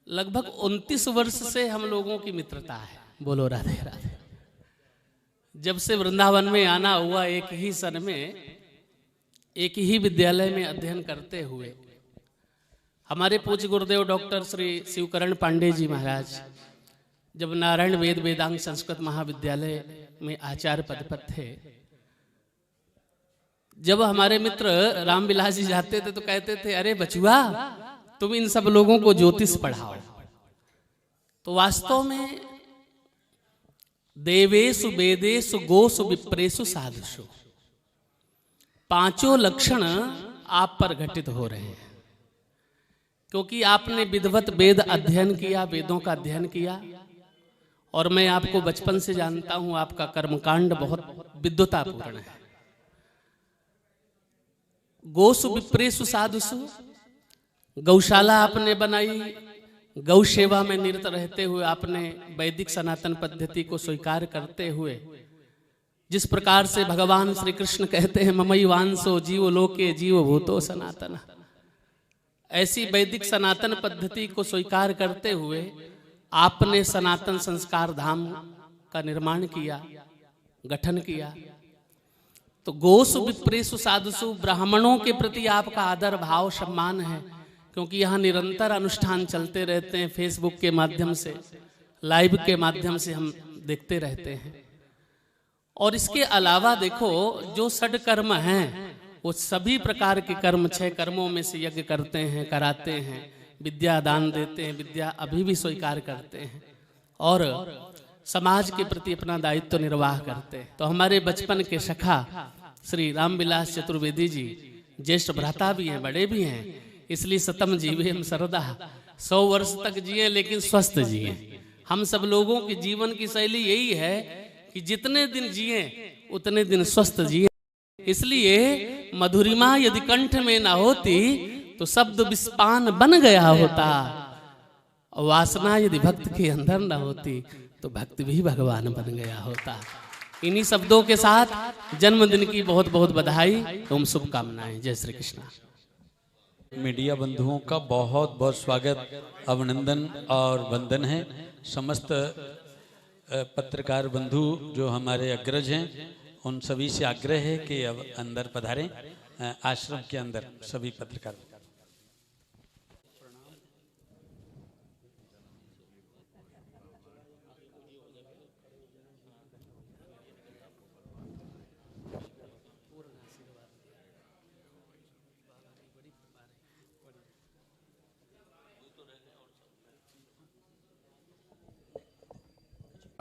लगभग 29 वर्ष से हम लोगों की मित्रता है। बोलो राधे राधे। जब से वृंदावन में आना हुआ, एक ही सन में एक ही विद्यालय में अध्ययन करते हुए, हमारे पूज्य गुरुदेव डॉक्टर श्री शिवकरण पांडे जी महाराज जब नारायण वेद वेदांग संस्कृत महाविद्यालय में आचार्य पद पर थे, जब हमारे मित्र रामविलास जी जाते थे तो कहते थे, अरे बचुआ तुम इन सब लोगों को ज्योतिष पढ़ाओ। तो वास्तव में देवेशु वेदेशु गोसु विप्रेशु साधुषु, पांचों लक्षण आप पर घटित हो रहे हैं, क्योंकि आपने विधिवत वेद अध्ययन किया, वेदों का अध्ययन किया। और मैं आपको बचपन से जानता हूं, आपका कर्मकांड बहुत विद्वतापूर्ण है। गोसु विप्रेशु साधुषु, गौशाला आपने बनाई, गौ सेवा में निरत रहते हुए आपने वैदिक सनातन पद्धति को स्वीकार करते हुए, जिस प्रकार से भगवान श्री कृष्ण कहते हैं ममई वांसो जीव लोके जीव भूतो सनातन, ऐसी वैदिक सनातन पद्धति को स्वीकार करते हुए आपने सनातन संस्कार धाम का निर्माण किया, गठन किया। तो गोसु विप्रेशु साधुषु, ब्राह्मणों के प्रति आपका आदर भाव सम्मान है, क्योंकि यहाँ निरंतर अनुष्ठान चलते रहते हैं। फेसबुक के माध्यम से, लाइव के माध्यम से हम देखते रहते हैं। और इसके अलावा देखो, जो षड कर्म हैं वो सभी प्रकार के कर्म, 6 कर्मों में से यज्ञ करते हैं, कराते हैं, विद्या दान देते हैं, विद्या अभी भी स्वीकार करते हैं, और समाज के प्रति अपना दायित्व निर्वाह करते हैं। तो हमारे बचपन के सखा श्री रामविलास चतुर्वेदी जी ज्येष्ठ भ्राता भी हैं, बड़े भी हैं, इसलिए सतम जीवेम सरदा, 100 वर्ष तक जिए लेकिन स्वस्थ जिए। हम सब लोगों की जीवन की शैली यही है कि जितने दिन जिए उतने दिन स्वस्थ जिए। इसलिए मधुरिमा यदि कंठ में ना होती तो शब्द विस्पान बन गया होता, और वासना यदि भक्त के अंदर ना होती तो भक्त भी भगवान बन गया होता। इन्हीं शब्दों के साथ जन्मदिन की बहुत बहुत बधाई एवं शुभकामनाएं। जय श्री कृष्ण।
मीडिया बंधुओं का बहुत बहुत स्वागत, अभिनंदन और वंदन है। समस्त पत्रकार बंधु जो हमारे अग्रज हैं, उन सभी से आग्रह है कि अब अंदर पधारें, आश्रम के अंदर सभी पत्रकार।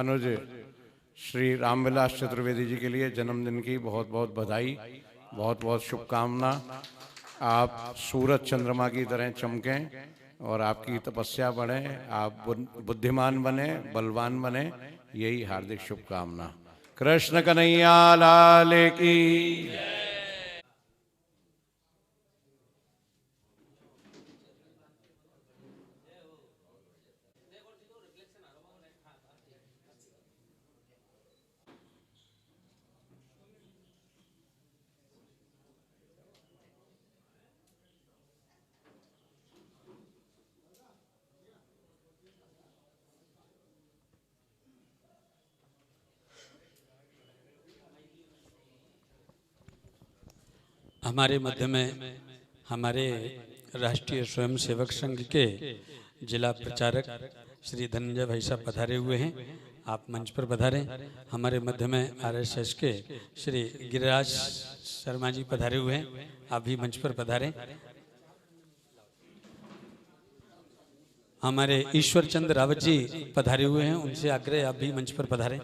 अनुज श्री रामविलास चतुर्वेदी जी के लिए जन्मदिन की बहुत बहुत बधाई, बहुत बहुत शुभकामना। आप सूरज चंद्रमा की तरह चमकें और आपकी तपस्या बढ़े, आप बुद्धिमान बने, बलवान बने, यही हार्दिक शुभकामना। कृष्ण कन्हैया लाल की।
हमारे मध्य में हमारे राष्ट्रीय स्वयंसेवक संघ के जिला प्रचारक श्री धनंजय भाई साहब पधारे हुए हैं, आप मंच पर पधारें। हमारे मध्य में आरएसएस के श्री गिरिराज शर्मा जी पधारे हुए हैं, आप भी मंच पर पधारें। हमारे ईश्वर चंद्र रावत जी पधारे हुए हैं, उनसे आग्रह आप भी मंच पर पधारें।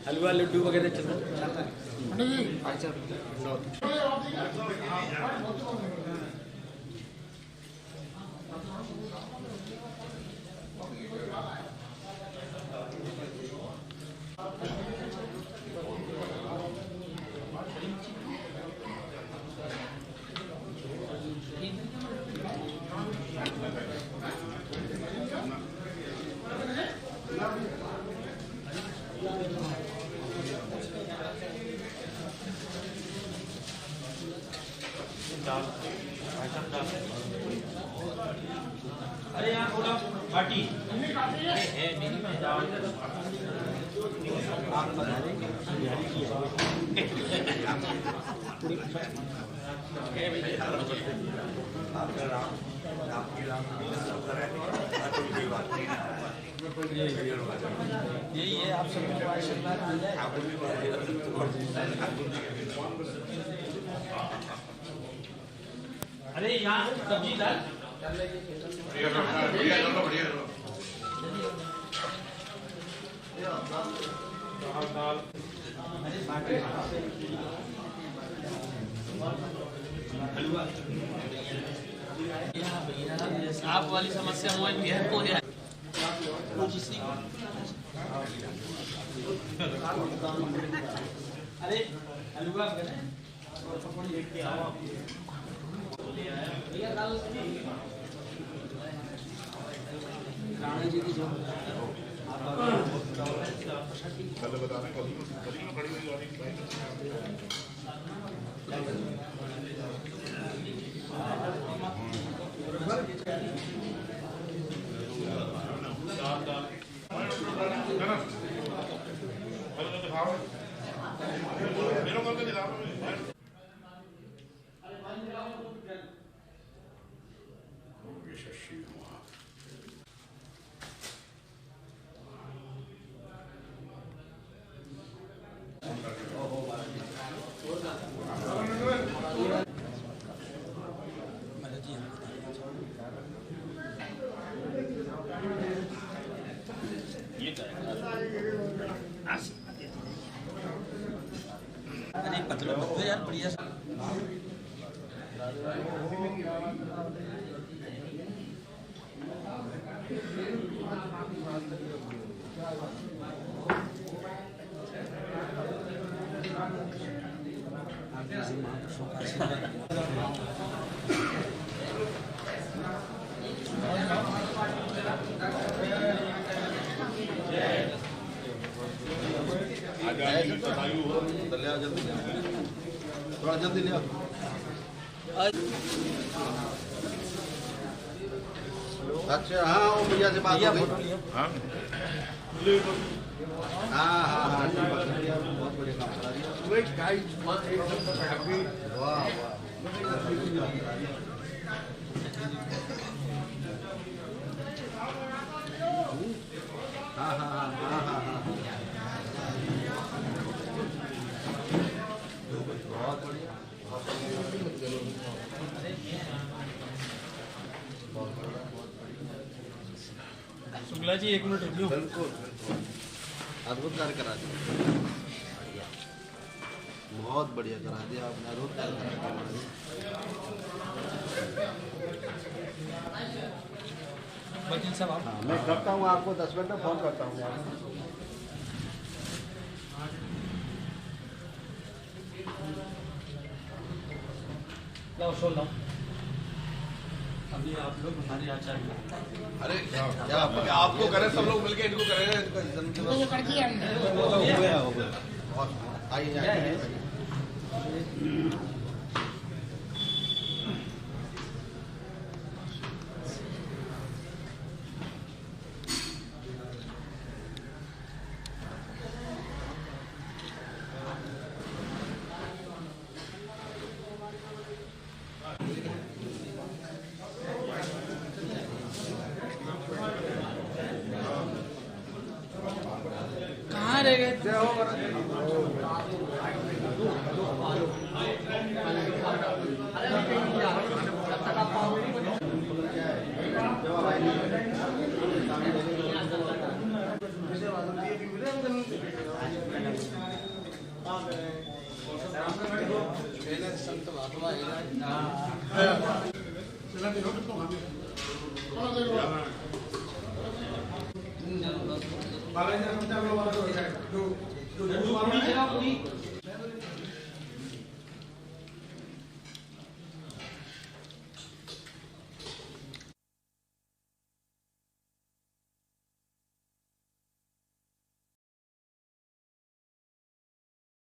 हलवा लड्डू वगैरह चलता
अरे यहाँ थोड़ा पार्टी है यही है, आप सबको आशीर्वाद मिल जाए। अरे यहाँ सब्जी दाल
आप वाली समस्या मुझे भी है कोई है। अरे हलवा राणा जी की जो पतला पतला यार बढ़िया
थोड़ा जल्दी ले अच्छा हाँ वो भैया से बात हो गई हाँ हाँ हाँ बहुत बढ़िया काम करा दिया वाह हाँ हाँ हाँ हाँ हाँ हाँ बहुत बढ़िया
शुक्ला जी 1 मिनट रुकियो।
बिल्कुल अद्भुत कार्य करा दिया बहुत बढ़िया करा दिया आपने अद्भुत कार्य करा दिया। मैं करता हूँ आपको 10 मिनट में फोन करता हूँ।
अभी आप लोग हमारे आचार्य
अरे क्या आपको करें सब लोग मिलके इनको करें हो गया आइए
कहाँ रह गए?
बालाजी